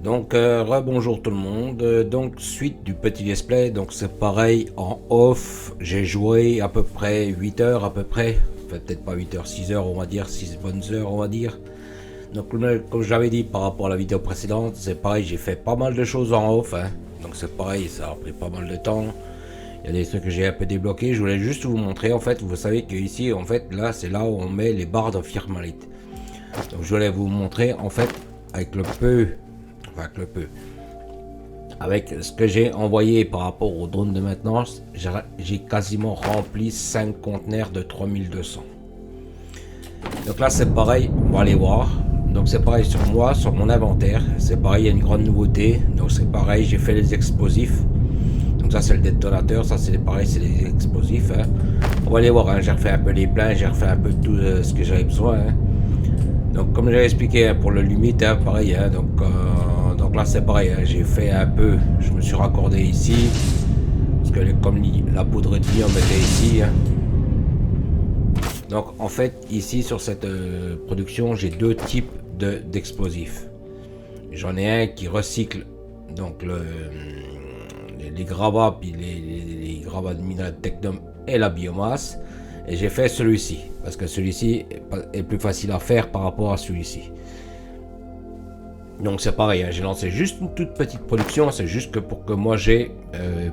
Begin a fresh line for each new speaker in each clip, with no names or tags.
Donc rebonjour tout le monde. Donc suite du petit display, donc c'est pareil en off, j'ai joué à peu près 8 heures à peu près, enfin peut-être pas 8 heures, 6 heures on va dire, 6 bonnes heures on va dire. Donc comme je l'avais dit par rapport à la vidéo précédente, c'est pareil, j'ai fait pas mal de choses en off, hein. Donc c'est pareil, ça a pris pas mal de temps. Il y a des trucs que j'ai un peu débloqués, je voulais juste vous montrer en fait, vous savez que ici en fait là c'est là où on met les barres de firmalite. Donc je voulais vous montrer en fait avec le peu avec ce que j'ai envoyé par rapport au drone de maintenance, j'ai quasiment rempli 5 conteneurs de 3200. Donc là c'est pareil, on va aller voir. Donc c'est pareil sur moi, sur mon inventaire, c'est pareil, il y a une grande nouveauté. Donc c'est pareil, j'ai fait les explosifs. Donc ça c'est le détonateur, ça c'est pareil, c'est les explosifs, hein. On va aller voir, hein. J'ai refait un peu les pleins, j'ai refait un peu tout ce que j'avais besoin, hein. Donc comme j'avais expliqué, hein, pour le limite, hein, pareil, hein, donc là c'est pareil, hein, j'ai fait un peu, je me suis raccordé ici, parce que comme la poudre de lion était ici, hein. Donc en fait ici sur cette production j'ai deux types d'explosifs. J'en ai un qui recycle donc les gravats, puis les gravats de minerai de technum et la biomasse. Et j'ai fait celui-ci, parce que celui-ci est plus facile à faire par rapport à celui-ci. Donc c'est pareil, hein, j'ai lancé juste une toute petite production, c'est juste que pour que moi j'ai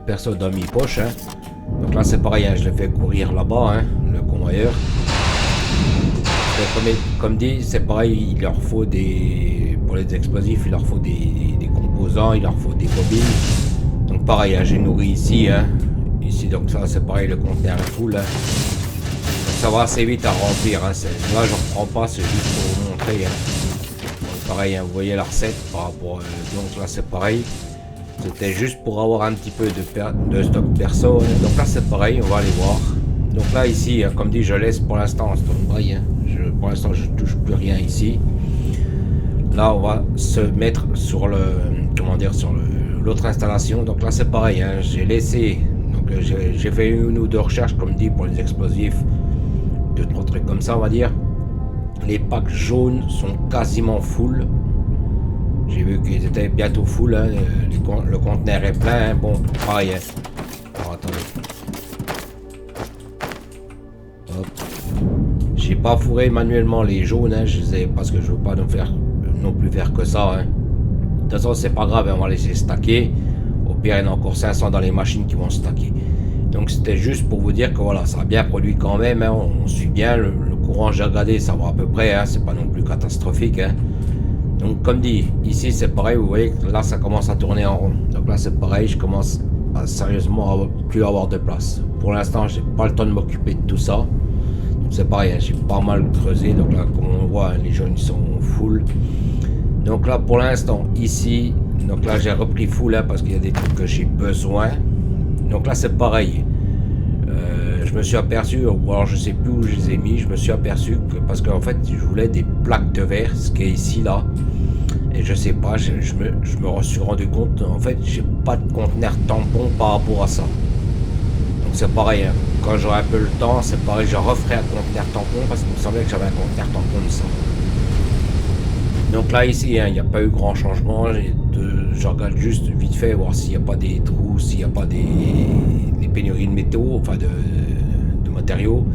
personne dans mes poches, hein. Donc là c'est pareil, hein, je l'ai fait courir là-bas, hein, le convoyeur. Comme dit, c'est pareil, il leur faut pour les explosifs, il leur faut des composants, il leur faut des bobines. Donc pareil, hein, j'ai nourri ici, hein. Ici donc ça c'est pareil, le conteneur est full, hein. Ça va assez vite à remplir, hein. Là je reprends pas, c'est juste pour vous montrer, hein. Donc, pareil, hein, vous voyez la recette par rapport, donc là c'est pareil, c'était juste pour avoir un petit peu de stock perso, hein. Donc là c'est pareil, on va aller voir. Donc là ici, hein, comme dit, je laisse pour l'instant en stand-by, hein. Pour l'instant je touche plus rien ici. Là on va se mettre sur sur l'autre installation. Donc là c'est pareil, hein, j'ai laissé, donc j'ai fait une ou deux recherches comme dit pour les explosifs, deux trois trucs comme ça on va dire. Les packs jaunes sont quasiment full, j'ai vu qu'ils étaient bientôt full, hein. Le conteneur est plein, hein. Bon pareil, hein. Alors, attendez, hop, j'ai pas fourré manuellement les jaunes, hein, parce que je veux pas non plus faire que ça, hein. De toute façon c'est pas grave, hein, on va laisser stacker, au pire il y en a encore 500 dans les machines qui vont stacker. Donc c'était juste pour vous dire que voilà, ça a bien produit quand même, hein, on suit bien, le courant j'ai regardé, ça va à peu près, hein, c'est pas non plus catastrophique, hein. Donc comme dit, ici c'est pareil, vous voyez que là ça commence à tourner en rond. Donc là c'est pareil, je commence à sérieusement plus avoir de place. Pour l'instant j'ai pas le temps de m'occuper de tout ça. Donc c'est pareil, hein, j'ai pas mal creusé, donc là comme on voit, hein, les jaunes ils sont full. Donc là pour l'instant ici, donc là j'ai repris full, hein, parce qu'il y a des trucs que j'ai besoin. Donc là c'est pareil, je me suis aperçu, ou alors je sais plus où je les ai mis, je me suis aperçu que parce qu'en fait je voulais des plaques de verre, ce qui est ici là, et je sais pas, je me suis rendu compte, en fait j'ai pas de conteneur tampon par rapport à ça. Donc c'est pareil, hein, quand j'aurai un peu le temps, c'est pareil, je referai un conteneur tampon parce qu'il me semblait que j'avais un conteneur tampon de ça. Donc là ici, hein, il n'y a pas eu grand changement, je regarde juste vite fait voir s'il n'y a pas des trous, s'il n'y a pas des pénuries de métaux, enfin de matériaux.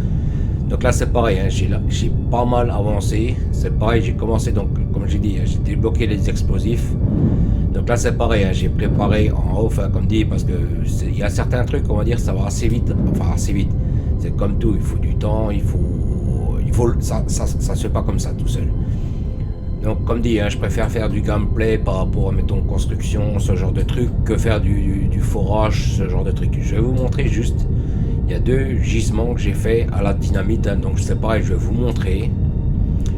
Donc là c'est pareil, hein, j'ai pas mal avancé, c'est pareil, j'ai commencé donc comme j'ai dit, hein, j'ai débloqué les explosifs. Donc là c'est pareil, hein, j'ai préparé en off, hein, comme dit, parce que il y a certains trucs, on va dire, ça va assez vite, enfin assez vite, c'est comme tout, il faut du temps, ça se fait pas comme ça tout seul. Donc comme dit, hein, je préfère faire du gameplay par rapport à mettons construction, ce genre de truc, que faire du forage, ce genre de truc. Je vais vous montrer juste, il y a deux gisements que j'ai fait à la dynamite, hein, donc c'est pareil, je vais vous montrer.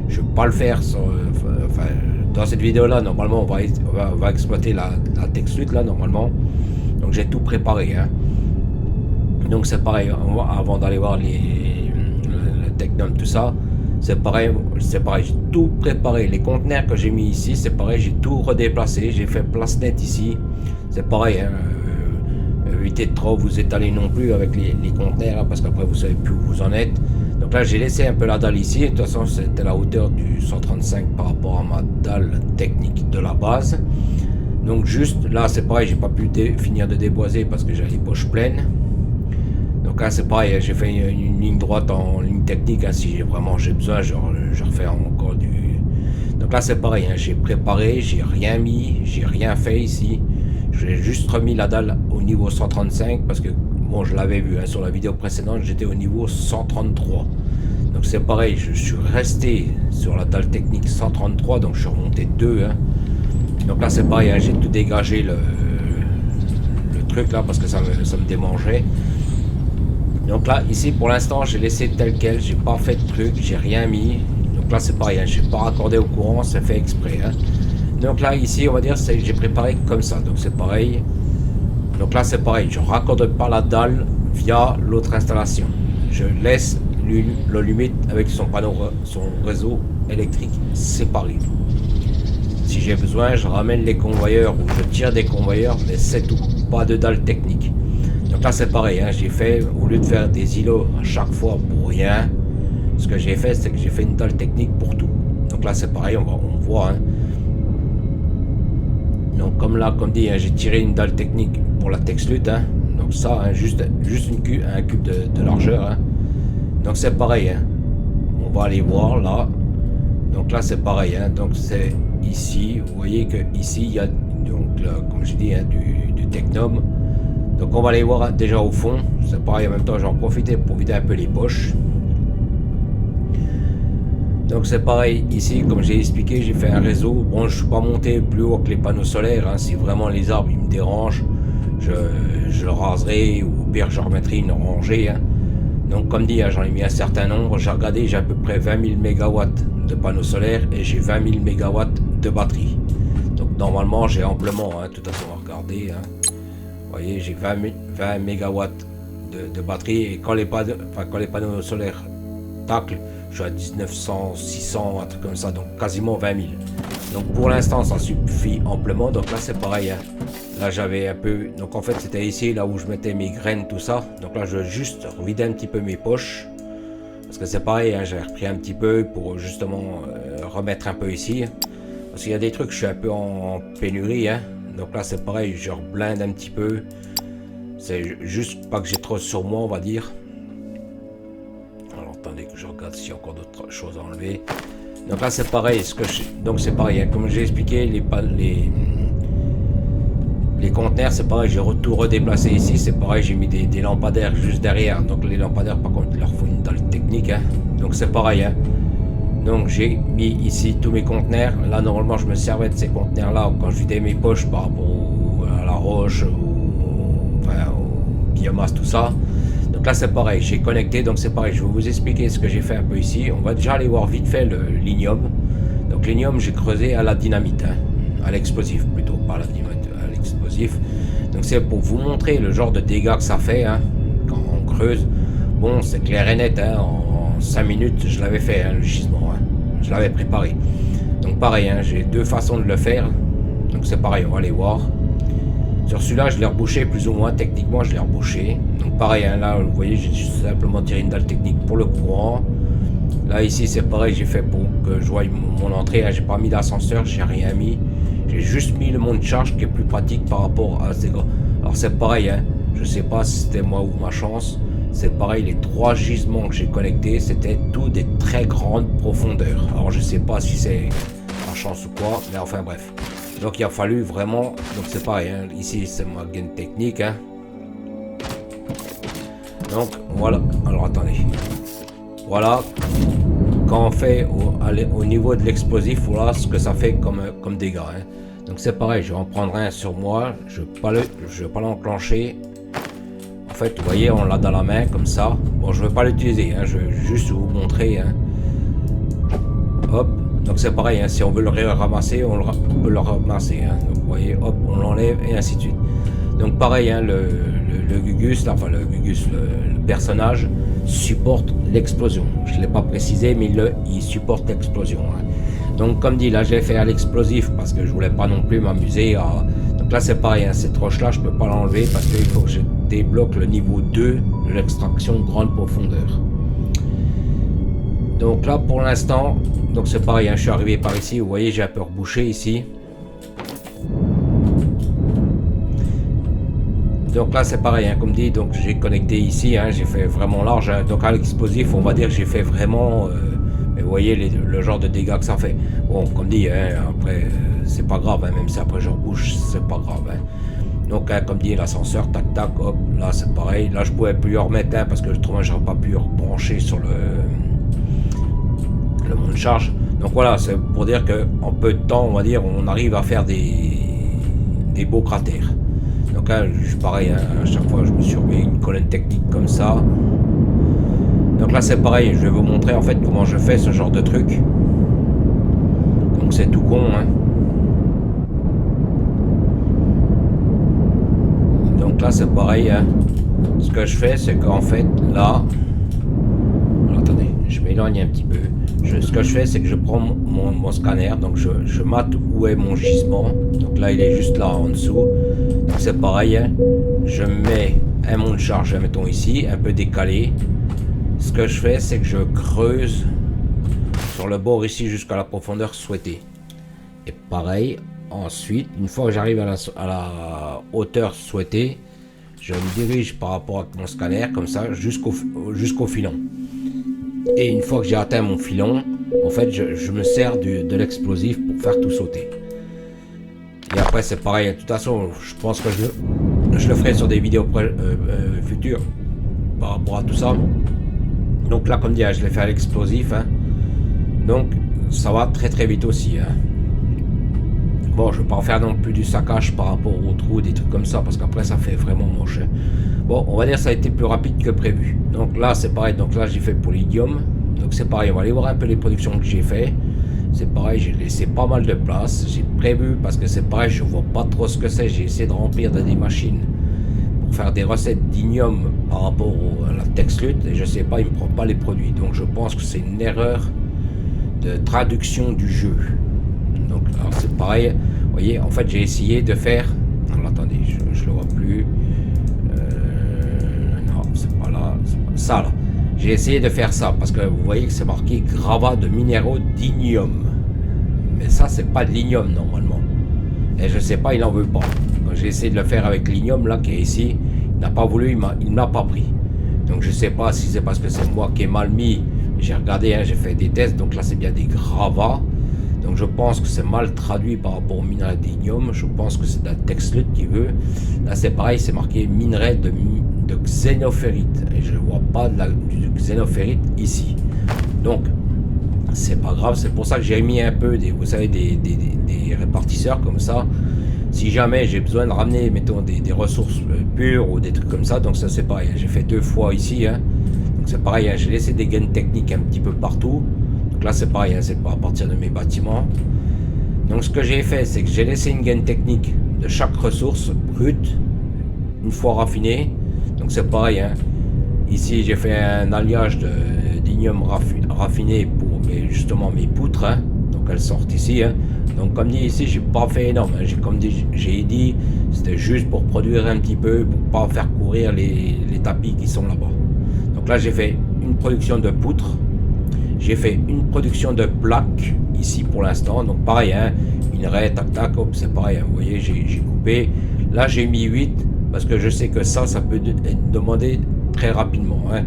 Je vais pas le faire dans cette vidéo là, normalement on va exploiter la textute là normalement. Donc j'ai tout préparé, hein. Donc c'est pareil, avant d'aller voir le technum, tout ça. C'est pareil, j'ai tout préparé. Les conteneurs que j'ai mis ici, c'est pareil, j'ai tout redéplacé. J'ai fait place nette ici. C'est pareil, hein, évitez de trop vous étaler non plus avec les conteneurs, hein, parce qu'après vous savez plus où vous en êtes. Donc là, j'ai laissé un peu la dalle ici. De toute façon, c'était la hauteur du 135 par rapport à ma dalle technique de la base. Donc juste là c'est pareil, j'ai pas pu finir de déboiser parce que j'ai les poches pleines. Donc là c'est pareil, j'ai fait une ligne droite en ligne technique, hein, si vraiment j'ai besoin, je refais encore du... Donc là c'est pareil, hein, j'ai préparé, j'ai rien mis, j'ai rien fait ici. J'ai juste remis la dalle au niveau 135 parce que, bon, je l'avais vu hein, sur la vidéo précédente, j'étais au niveau 133. Donc c'est pareil, je suis resté sur la dalle technique 133, donc je suis remonté 2. Hein. Donc là c'est pareil, hein, j'ai tout dégagé le truc là parce que ça me démangeait. Donc là ici pour l'instant j'ai laissé tel quel, j'ai pas fait de truc, j'ai rien mis. Donc là c'est pareil, hein, j'ai pas raccordé au courant, c'est fait exprès. Hein. Donc là ici on va dire j'ai préparé comme ça, donc c'est pareil. Donc là c'est pareil, je raccorde pas la dalle via l'autre installation. Je laisse le limite avec son panneau, son réseau électrique séparé. Si j'ai besoin, je ramène les convoyeurs ou je tire des convoyeurs, mais c'est tout, pas de dalle technique. Donc là c'est pareil, hein, j'ai fait, au lieu de faire des îlots à chaque fois pour rien, ce que j'ai fait c'est que j'ai fait une dalle technique pour tout. Donc là c'est pareil, on voit. Hein. Donc comme là, comme dit, hein, j'ai tiré une dalle technique pour la Texlut. Hein. Donc ça, hein, juste un cube de largeur. Hein. Donc c'est pareil. Hein. On va aller voir là. Donc là c'est pareil. Hein. Donc c'est ici. Vous voyez que ici il y a donc là, comme je dis, hein, du Technum. Donc on va aller voir hein, déjà au fond. C'est pareil. En même temps, j'en profite pour vider un peu les poches. Donc c'est pareil ici, comme j'ai expliqué, j'ai fait un réseau. Bon, je suis pas monté plus haut que les panneaux solaires. Hein. Si vraiment les arbres ils me dérangent, je le raserai ou au pire je remettrai une rangée. Hein. Donc comme dit, hein, j'en ai mis un certain nombre. J'ai regardé, j'ai à peu près 20 000 MW de panneaux solaires et j'ai 20 000 MW de batterie. Donc normalement j'ai amplement. Hein. De toute façon, on va regarder. Hein. Vous voyez, j'ai 20 MW de batterie et quand les panneaux solaires taclent, je suis à 1900, 600, un truc comme ça, donc quasiment 20 000. Donc pour l'instant, ça suffit amplement. Donc là, c'est pareil. Hein. Là, j'avais un peu... Donc en fait, c'était ici, là où je mettais mes graines, tout ça. Donc là, je vais juste revider un petit peu mes poches. Parce que c'est pareil, hein, j'ai repris un petit peu pour justement remettre un peu ici. Parce qu'il y a des trucs, je suis un peu en pénurie. Hein. Donc là, c'est pareil, je reblinde un petit peu. C'est juste pas que j'ai trop sur moi, on va dire. Attendez que je regarde s'il y a encore d'autres choses à enlever. Donc là c'est pareil, donc c'est pareil, hein, comme j'ai expliqué, les conteneurs c'est pareil, j'ai tout redéplacé ici, c'est pareil, j'ai mis des lampadaires juste derrière. Donc les lampadaires par contre il leur faut une dalle technique. Hein. Donc c'est pareil. Hein. Donc j'ai mis ici tous mes conteneurs. Là normalement je me servais de ces conteneurs là quand je vidais mes poches par rapport à la roche, au biomasse, tout ça. Donc là c'est pareil, j'ai connecté, donc c'est pareil, je vais vous expliquer ce que j'ai fait un peu ici. On va déjà aller voir vite fait le linium. Donc linium j'ai creusé à la dynamite, hein, à l'explosif plutôt, pas à la dynamite, à l'explosif. Donc c'est pour vous montrer le genre de dégâts que ça fait hein, quand on creuse. Bon c'est clair et net, hein, en 5 minutes je l'avais fait, hein, le gisement, hein, je l'avais préparé. Donc pareil, hein, j'ai deux façons de le faire. Donc c'est pareil, on va aller voir. Sur celui-là, je l'ai rebouché plus ou moins, techniquement je l'ai rebouché. Donc pareil, hein, là vous voyez, j'ai simplement tiré une dalle technique pour le courant. Là ici c'est pareil, j'ai fait pour que je voie mon entrée, hein, j'ai pas mis d'ascenseur, j'ai rien mis. J'ai juste mis le monte-charge qui est plus pratique par rapport à ces gars. Alors c'est pareil, hein, je sais pas si c'était moi ou ma chance. C'est pareil, les 3 gisements que j'ai connectés, c'était tout des très grandes profondeurs. Alors je sais pas si c'est ma chance ou quoi, mais enfin bref. Donc il a fallu vraiment, donc c'est pareil, hein, ici c'est ma gaine technique. Hein. Donc voilà, alors attendez. Voilà, quand on fait au niveau de l'explosif, voilà ce que ça fait comme dégâts. Hein. Donc c'est pareil, je vais en prendre un sur moi, je vais pas l'enclencher. En fait, vous voyez, on l'a dans la main comme ça. Bon, je ne vais pas l'utiliser, hein, je vais juste vous montrer. Hein. Hop. Donc c'est pareil, hein, si on veut le ramasser, on peut le ramasser. Hein. Donc vous voyez, hop, on l'enlève et ainsi de suite. Donc pareil, hein, le Gugus, là, enfin le Gugus, le personnage supporte l'explosion. Je ne l'ai pas précisé, mais il supporte l'explosion. Hein. Donc comme dit, là j'ai fait à l'explosif parce que je voulais pas non plus m'amuser à... Donc là c'est pareil, hein, cette roche là je peux pas l'enlever parce qu'il faut que je débloque le niveau 2 de l'extraction grande profondeur. Donc là pour l'instant, donc c'est pareil, hein, je suis arrivé par ici, vous voyez j'ai un peu rebouché ici. Donc là c'est pareil, hein, comme dit, donc j'ai connecté ici, hein, j'ai fait vraiment large, hein, donc à l'explosif on va dire que j'ai fait vraiment, mais vous voyez le genre de dégâts que ça fait. Bon, comme dit, hein, après c'est pas grave, hein, même si après je rebouche, c'est pas grave. Hein. Donc hein, comme dit, l'ascenseur, tac tac, hop, là c'est pareil, là je pouvais plus le remettre, hein, parce que autrement j'aurais pas pu rebrancher sur le monte charge. Donc voilà, c'est pour dire que en peu de temps, on va dire, on arrive à faire des beaux cratères. Donc là, pareil, hein, à chaque fois je me suis remis une colonne technique comme ça. Donc là c'est pareil, je vais vous montrer en fait comment je fais ce genre de truc. Donc c'est tout con, hein. Donc là c'est pareil, hein. Ce que je fais c'est qu'en fait là, alors, attendez, je m'éloigne un petit peu. Ce que je fais c'est que je prends mon scanner, donc je mate où est mon gisement. Donc là il est juste là en dessous. Donc c'est pareil, hein. Je mets un monte charge, mettons ici, un peu décalé. Ce que je fais c'est que je creuse sur le bord ici jusqu'à la profondeur souhaitée. Et pareil, ensuite, une fois que j'arrive à la hauteur souhaitée, je me dirige par rapport à mon scanner comme ça jusqu'au filon. Et une fois que j'ai atteint mon filon, en fait je me sers de l'explosif pour faire tout sauter. Et après c'est pareil, de toute façon je pense que je le ferai sur des vidéos futures par rapport à tout ça. Donc là comme dit, je l'ai fait à l'explosif, hein. Donc ça va très très vite aussi, hein. Bon, je ne vais pas en faire non plus du saccage par rapport aux trous, des trucs comme ça, parce qu'après ça fait vraiment moche. Bon, on va dire que ça a été plus rapide que prévu. Donc là c'est pareil, donc là j'ai fait pour l'idiome. Donc c'est pareil, on va aller voir un peu les productions que j'ai fait. C'est pareil, j'ai laissé pas mal de place. J'ai prévu, parce que c'est pareil, je vois pas trop ce que c'est. J'ai essayé de remplir des machines pour faire des recettes d'ignome par rapport à la Texlut. Et je sais pas, il me prend pas les produits. Donc je pense que c'est une erreur de traduction du jeu. Donc alors c'est pareil, vous voyez, en fait j'ai essayé de faire, alors attendez, je le vois plus, non c'est pas là, ça là, j'ai essayé de faire ça, parce que vous voyez que c'est marqué gravat de minéraux d'ignium, mais ça c'est pas de l'ignome normalement, et je sais pas, il en veut pas. J'ai essayé de le faire avec l'ignome là qui est ici, il n'a pas voulu, il m'a pas pris, donc je sais pas si c'est parce que c'est moi qui ai mal mis, j'ai regardé, hein, j'ai fait des tests, donc là c'est bien des gravats. Donc je pense que c'est mal traduit par rapport au minerai d'ignium. Je pense que c'est de la Texlut qui veut. Là c'est pareil, c'est marqué minerai de xénophérite. Et je ne vois pas du xénophérite ici. Donc c'est pas grave. C'est pour ça que j'ai mis un peu vous savez, des répartisseurs comme ça. Si jamais j'ai besoin de ramener, mettons, des ressources pures ou des trucs comme ça. Donc ça c'est pareil. J'ai fait 2 fois ici. Hein. Donc c'est pareil. Hein. J'ai laissé des gaines techniques un petit peu partout. Donc là c'est pareil, hein, c'est pas à partir de mes bâtiments. Donc ce que j'ai fait, c'est que j'ai laissé une gaine technique de chaque ressource brute, une fois raffinée. Donc c'est pareil, hein. Ici j'ai fait un alliage d'ignium raffiné pour justement mes poutres, hein. Donc elles sortent ici, hein. Donc comme dit ici, j'ai pas fait énorme, hein. J'ai dit, c'était juste pour produire un petit peu, pour pas faire courir les tapis qui sont là-bas. Donc là j'ai fait une production de poutres. J'ai fait une production de plaques ici pour l'instant, donc pareil, hein, minerai, tac tac, hop, c'est pareil, hein, vous voyez, j'ai coupé. Là j'ai mis 8 parce que je sais que ça peut être demandé très rapidement. Hein.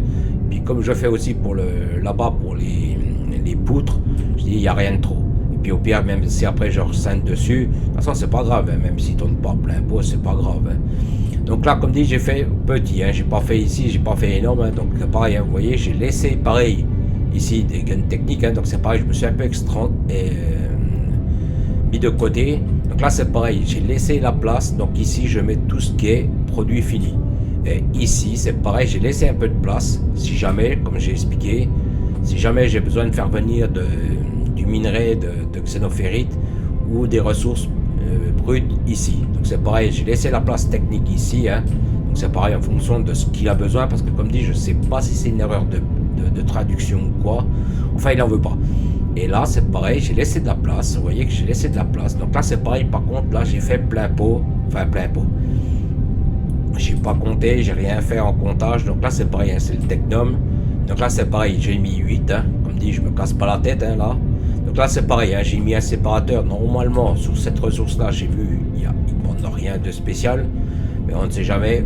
Puis comme je fais aussi pour là-bas pour les poutres, je dis il n'y a rien de trop. Et puis au pire, même si après je rescinde dessus, de toute façon c'est pas grave, hein, même s'il tourne pas plein pot, c'est pas grave. Hein. Donc là, comme dit, j'ai fait petit, hein, j'ai pas fait ici, j'ai pas fait énorme, hein, donc pareil, hein, vous voyez, j'ai laissé pareil. Ici des gaines techniques, hein, donc c'est pareil, je me suis un peu mis de côté. Donc là c'est pareil, j'ai laissé la place, donc ici je mets tout ce qui est produit fini. Et ici c'est pareil, j'ai laissé un peu de place, si jamais, comme j'ai expliqué, si jamais j'ai besoin de faire venir du minerai de xénophérite ou des ressources brutes ici. Donc c'est pareil, j'ai laissé la place technique ici, hein. Donc c'est pareil en fonction de ce qu'il a besoin, parce que comme dit, je sais pas si c'est une erreur de traduction ou quoi, enfin il en veut pas. Et là c'est pareil, j'ai laissé de la place, vous voyez que j'ai laissé de la place. Donc là c'est pareil, par contre là j'ai fait plein pot, enfin plein pot, j'ai pas compté, j'ai rien fait en comptage. Donc là c'est pareil, hein, c'est le Technum. Donc là c'est pareil, j'ai mis 8, hein, comme dit, je me casse pas la tête, hein, là. Donc là c'est pareil, hein, j'ai mis un séparateur. Normalement sur cette ressource là, j'ai vu, il ne demande rien de spécial, Mais on ne sait jamais,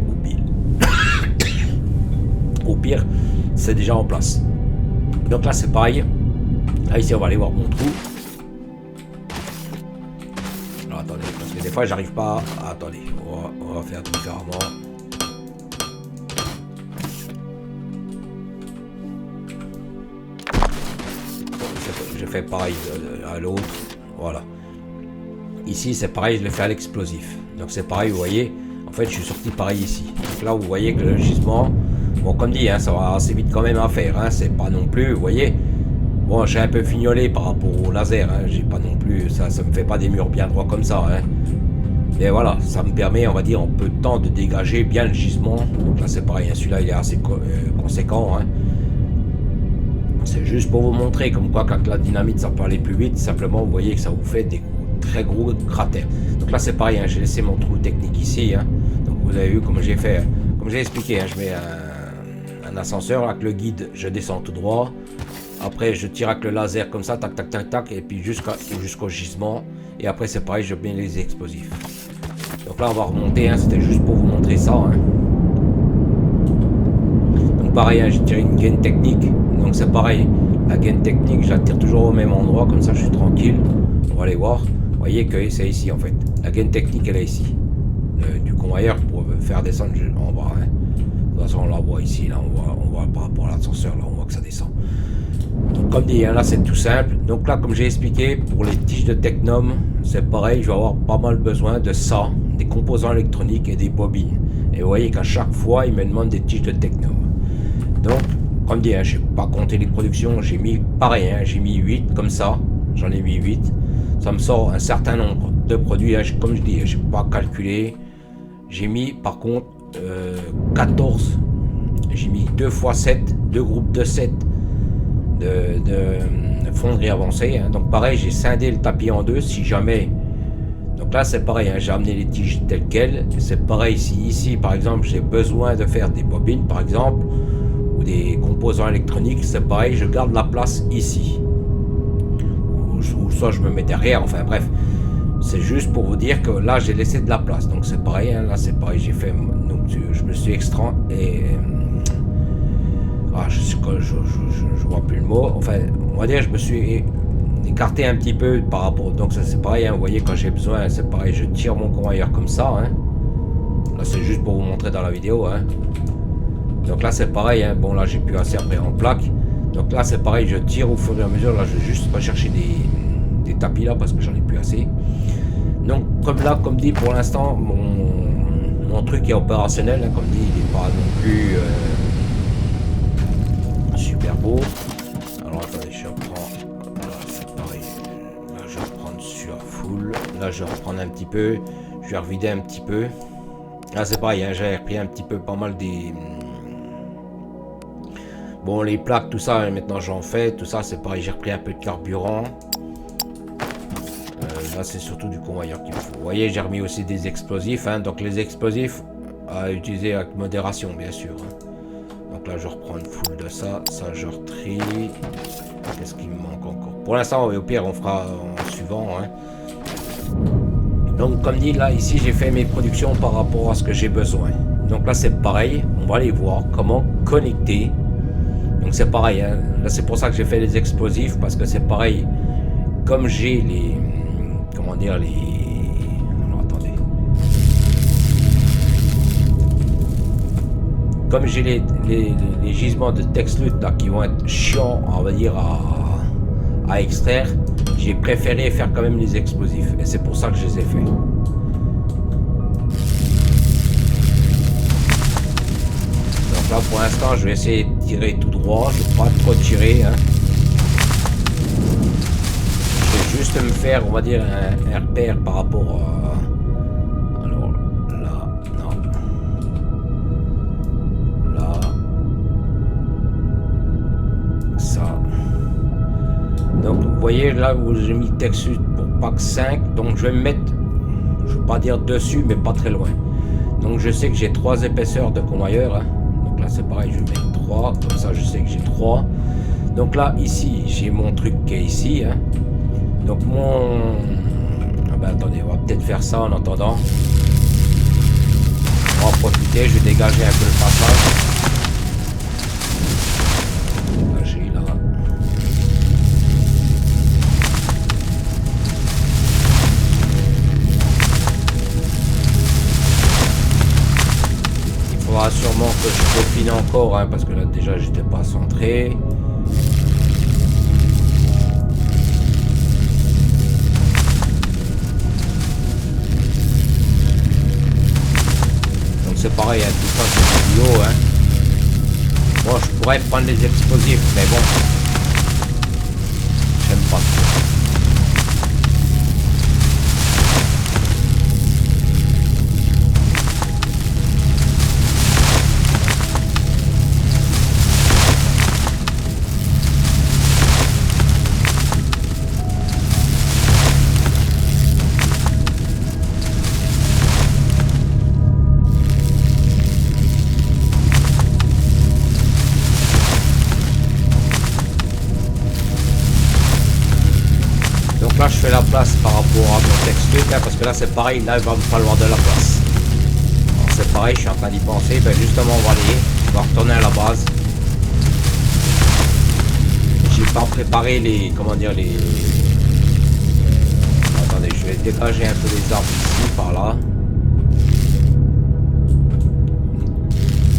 au pire, c'est déjà en place. Donc là c'est pareil. Là ici on va aller voir mon trou. Alors attendez, parce que des fois j'arrive pas. Attendez, on va faire différemment. Je fais pareil à l'autre. Voilà. Ici c'est pareil, je le fais à l'explosif. Donc c'est pareil, vous voyez. En fait je suis sorti pareil ici. Donc là vous voyez que le gisement. Bon, comme dit, hein, ça va assez vite quand même à faire. Hein, c'est pas non plus, vous voyez. Bon, j'ai un peu fignolé par rapport au laser. Hein, j'ai pas non plus, ça me fait pas des murs bien droits comme ça. Hein. Et voilà, ça me permet, on va dire, en peu de temps de dégager bien le gisement. Donc là, c'est pareil. Hein, celui-là, il est assez conséquent. Hein. C'est juste pour vous montrer comme quoi, quand la dynamite, ça peut aller plus vite. Simplement, vous voyez que ça vous fait des très gros cratères. Donc là, c'est pareil. Hein, j'ai laissé mon trou technique ici. Hein. Donc vous avez vu comme j'ai fait, comme j'ai expliqué. Hein, je mets un ascenseur avec le guide, je descends tout droit. Après je tire avec le laser comme ça, tac tac tac tac, et puis jusqu'au gisement. Et après c'est pareil, je mets les explosifs. Donc là on va remonter, hein, c'était juste pour vous montrer ça. Hein. Donc pareil, hein, j'ai tiré une gaine technique. Donc c'est pareil, la gaine technique je la tire toujours au même endroit, comme ça je suis tranquille. On va aller voir. Vous voyez que c'est ici en fait. La gaine technique elle est ici. Du convoyeur pour faire descendre en bas. Hein. De toute façon on la voit ici, là on voit par rapport à l'ascenseur, là on voit que ça descend. Donc comme dit, hein, là c'est tout simple. Donc là comme j'ai expliqué, pour les tiges de Tecnum, c'est pareil, je vais avoir pas mal besoin de ça, des composants électroniques et des bobines. Et vous voyez qu'à chaque fois il me demande des tiges de Tecnum. Donc comme dit, hein, je n'ai pas compté les productions, j'ai mis pareil, hein, j'ai mis 8 comme ça, j'en ai mis 8. Ça me sort un certain nombre de produits, hein, comme je dis, je n'ai pas calculé. J'ai mis par contre 14, j'ai mis 2 x 7, 2 groupes de 7 de fonderie avancée. Hein. Donc pareil, j'ai scindé le tapis en deux si jamais. Donc là c'est pareil, hein, j'ai amené les tiges telles quelles. C'est pareil si ici par exemple j'ai besoin de faire des bobines par exemple, ou des composants électroniques, c'est pareil, je garde la place ici. Ou soit je me mets derrière, enfin bref. C'est juste pour vous dire que là j'ai laissé de la place, donc c'est pareil, hein, là c'est pareil, j'ai fait, donc je me suis extrait et je vois plus le mot, enfin on va dire je me suis écarté un petit peu par rapport, donc ça c'est pareil, hein, vous voyez quand j'ai besoin, c'est pareil, je tire mon convoyeur comme ça, hein. Là c'est juste pour vous montrer dans la vidéo, hein. Donc là c'est pareil, hein, bon là j'ai plus assez après en plaque, donc là c'est pareil, je tire au fur et à mesure, là je vais juste rechercher des tapis là parce que j'en ai plus assez. Donc comme dit pour l'instant mon truc est opérationnel, hein, comme dit il n'est pas non plus super beau. Alors attendez, je reprends, là c'est pareil, là je vais reprendre sur full, là je vais reprendre un petit peu, je vais revider un petit peu. Là c'est pareil, hein, j'ai repris un petit peu pas mal des... Bon les plaques tout ça, maintenant j'en fais, tout ça c'est pareil, j'ai repris un peu de carburant. Là c'est surtout du convoyeur qu'il me faut. Vous voyez j'ai remis aussi des explosifs, hein, donc les explosifs à utiliser avec modération bien sûr. Hein. Donc là je reprends une full de ça, ça je retrie. Qu'est-ce qu'il me manque encore? Pour l'instant au pire on fera en suivant. Hein. Donc comme dit là ici j'ai fait mes productions par rapport à ce que j'ai besoin. Donc là c'est pareil, on va aller voir comment connecter. Donc c'est pareil, hein. Là c'est pour ça que j'ai fait les explosifs parce que c'est pareil. Comme j'ai les... Comment dire les... Alors attendez. Comme j'ai les gisements de Texlut là qui vont être chiants, on va dire, à extraire, j'ai préféré faire quand même les explosifs. Et c'est pour ça que je les ai fait. Donc là pour l'instant je vais essayer de tirer tout droit, je ne vais pas trop tirer. Hein. Juste me faire, on va dire, un repère par rapport à... Alors, là, non. Là. Ça. Donc, vous voyez, là où j'ai mis Texut pour pack 5, donc je vais me mettre, je ne vais pas dire dessus, mais pas très loin. Donc, je sais que j'ai 3 épaisseurs de convoyeur. Hein. Donc là, c'est pareil, je vais mettre 3, comme ça, je sais que j'ai 3. Donc là, ici, j'ai mon truc qui est ici, hein. Donc ah ben attendez, on va peut-être faire ça en attendant. On va en profiter, je vais dégager un peu le passage. Dégager là. Il faudra sûrement que je peaufine encore, hein, parce que là déjà j'étais pas centré. C'est pareil, hein, tout ça c'est du boulot. Hein. Bon, je pourrais prendre les explosifs, mais bon, j'aime pas trop. Là je fais la place par rapport à mon texte, hein, parce que là c'est pareil, là il va me falloir de la place. C'est pareil, je suis en train d'y penser, ben justement on va retourner à la base. J'ai pas préparé les, comment dire, les... Attendez, je vais dégager un peu les arbres ici, par là. De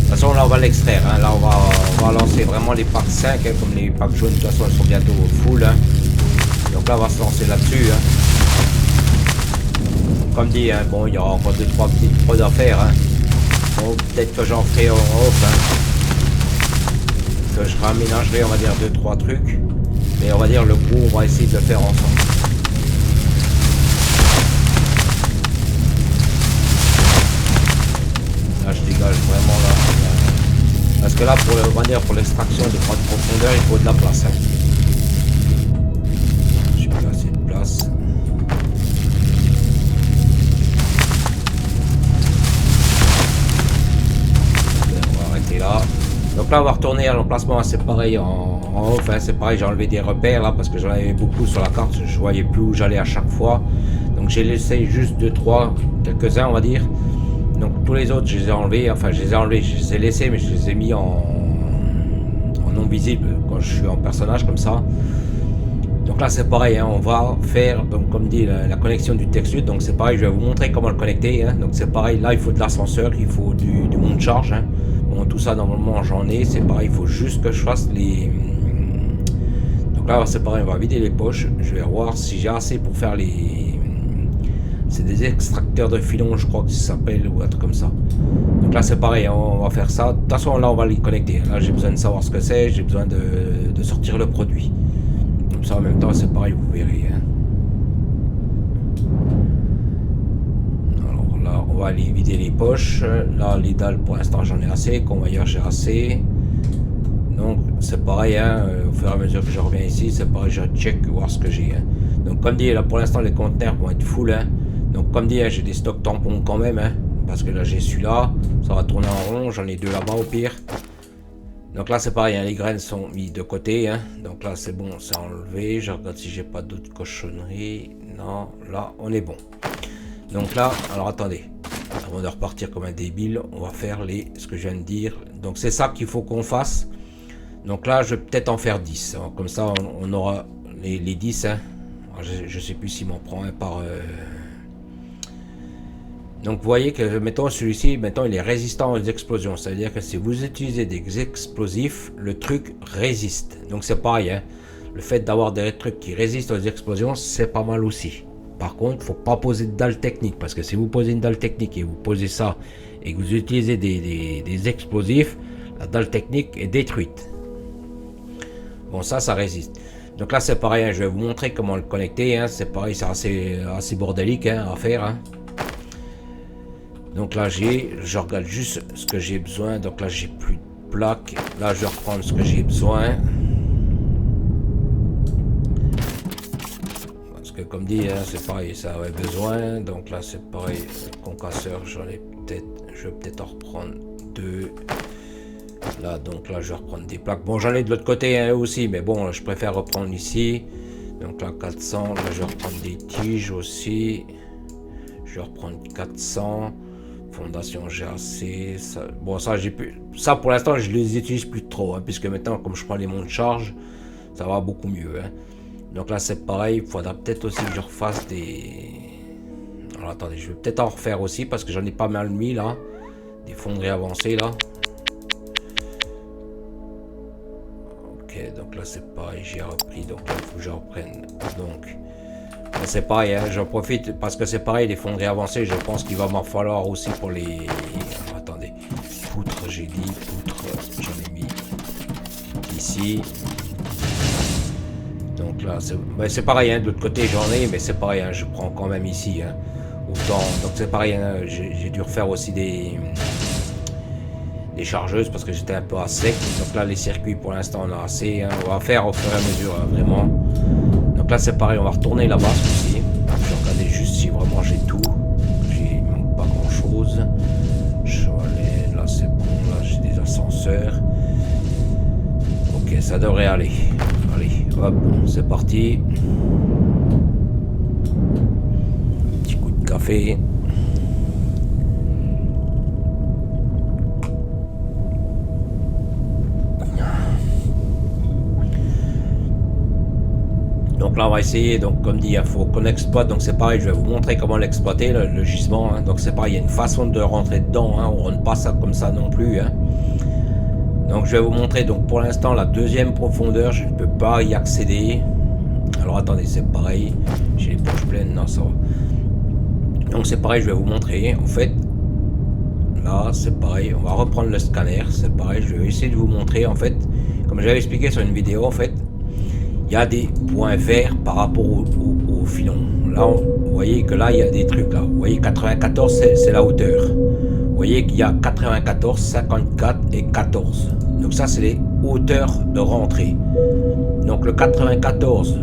toute façon là on va l'extraire, hein. Là on va lancer vraiment les packs 5, hein, comme les packs jaunes de toute façon ils sont bientôt full. Hein. Donc là on va se lancer là-dessus. Hein. Comme dit, hein, bon il y aura encore 2-3 petites prods à faire. Hein. Bon, peut-être que j'en ferai en off. Hein. Que je raménagerai on va dire 2-3 trucs. Mais on va dire le gros on va essayer de le faire ensemble. Là je dégage vraiment là. Parce que là pour, on va dire, pour l'extraction de grande profondeur il faut de la place. Hein. Donc là on va retourner à l'emplacement, c'est pareil en off, hein, c'est pareil, j'ai enlevé des repères là parce que j'en avais beaucoup sur la carte, je voyais plus où j'allais à chaque fois. Donc j'ai laissé juste 2-3, quelques-uns on va dire. Donc tous les autres je les ai enlevés, enfin je les ai laissés mais je les ai mis en non visible quand je suis en personnage comme ça. Donc là c'est pareil, hein, on va faire, donc, comme dit, la connexion du texte. Donc c'est pareil, je vais vous montrer comment le connecter. Hein. Donc c'est pareil, là il faut de l'ascenseur, il faut du monte charge. Hein. Bon, tout ça normalement j'en ai, c'est pareil, il faut juste que je fasse les... Donc là c'est pareil, on va vider les poches, je vais voir si j'ai assez pour faire les... C'est des extracteurs de filons je crois que ça s'appelle ou un truc comme ça. Donc là c'est pareil, on va faire ça. De toute façon là on va les connecter, là j'ai besoin de savoir ce que c'est, j'ai besoin de sortir le produit. Comme ça en même temps c'est pareil, vous verrez. Hein. On va aller vider les poches. Là les dalles pour l'instant j'en ai assez, convoyeur j'ai assez. Donc c'est pareil, hein, au fur et à mesure que je reviens ici c'est pareil, je check voir ce que j'ai. Hein. Donc comme dit là pour l'instant les conteneurs vont être full. Hein. Donc comme dit, hein, j'ai des stocks tampons quand même. Hein, parce que là j'ai celui-là, ça va tourner en rond, j'en ai deux là-bas au pire. Donc là c'est pareil, hein, les graines sont mises de côté. Hein. Donc là c'est bon, c'est enlevé. Je regarde si j'ai pas d'autres cochonneries. Non, là on est bon. Donc là, alors attendez. Avant de repartir comme un débile, on va faire ce que je viens de dire. Donc c'est ça qu'il faut qu'on fasse. Donc là, je vais peut-être en faire 10. Alors, comme ça, on aura les 10. Hein. Alors, je sais plus s'il m'en prend un par... Donc vous voyez que, mettons, celui-ci, mettons, il est résistant aux explosions. Ça veut dire que si vous utilisez des explosifs, le truc résiste. Donc c'est pareil. Hein. Le fait d'avoir des trucs qui résistent aux explosions, c'est pas mal aussi. Par contre, il ne faut pas poser de dalle technique, parce que si vous posez une dalle technique et vous posez ça et que vous utilisez des explosifs, la dalle technique est détruite. Bon, ça résiste. Donc là, c'est pareil, hein, je vais vous montrer comment le connecter. Hein, c'est pareil, c'est assez bordélique hein, à faire. Hein. Donc là, je regarde juste ce que j'ai besoin. Donc là, j'ai plus de plaques. Là, je vais reprendre ce que j'ai besoin. Que comme dit, hein, c'est pareil, ça avait besoin. Donc là, c'est pareil, concasseur, je vais peut-être en reprendre 2. Là, donc là, je vais reprendre des plaques. Bon, j'en ai de l'autre côté hein, aussi, mais bon, je préfère reprendre ici. Donc là, 400. Là, je vais reprendre des tiges aussi. Je vais reprendre 400. Fondation GAC, ça, bon ça j'ai pu, ça pour l'instant je les utilise plus trop, hein, puisque maintenant comme je prends les monts de charge, ça va beaucoup mieux. Hein. Donc là c'est pareil, il faudra peut-être aussi que je refasse des... Alors attendez, je vais peut-être en refaire aussi parce que j'en ai pas mal mis là, des fonderies avancées là. Ok, donc là c'est pareil, j'ai repris, donc là il faut que je reprenne. Donc c'est pareil, hein, j'en profite parce que c'est pareil, les fonderies avancées, je pense qu'il va m'en falloir aussi pour les... Alors, attendez, poutres, j'ai dit, poutres, j'en ai mis ici. Donc là, c'est pareil, hein, de l'autre côté j'en ai, mais c'est pareil, hein, je prends quand même ici. Hein, autant, donc c'est pareil, hein, j'ai dû refaire aussi des chargeuses parce que j'étais un peu à sec. Donc là, les circuits pour l'instant on a assez, hein, on va faire au fur et à mesure, hein, vraiment. Donc là c'est pareil, on va retourner là-bas aussi. Je vais regarder juste si vraiment j'ai tout. J'ai pas grand chose. Je vais aller, là c'est bon, là j'ai des ascenseurs. Ok, ça devrait aller. Allez, hop, c'est parti. Petit coup de café. Donc là on va essayer, donc comme dit, il faut qu'on exploite, donc c'est pareil, je vais vous montrer comment l'exploiter, le gisement, hein. Donc c'est pareil, il y a une façon de rentrer dedans, hein. On ne rentre pas ça comme ça non plus. Hein. Donc je vais vous montrer, donc pour l'instant la deuxième profondeur, je ne peux pas y accéder. Alors attendez, c'est pareil, j'ai les poches pleines, non ça va. Donc c'est pareil, je vais vous montrer, en fait, là c'est pareil, on va reprendre le scanner, c'est pareil, je vais essayer de vous montrer, en fait, comme j'avais expliqué sur une vidéo, en fait, il y a des points verts par rapport au filon. Là, vous voyez que là, il y a des trucs là. Vous voyez, 94, c'est la hauteur. Vous voyez qu'il y a 94, 54 et 14. Donc ça, c'est les hauteurs de rentrée. Donc le 94,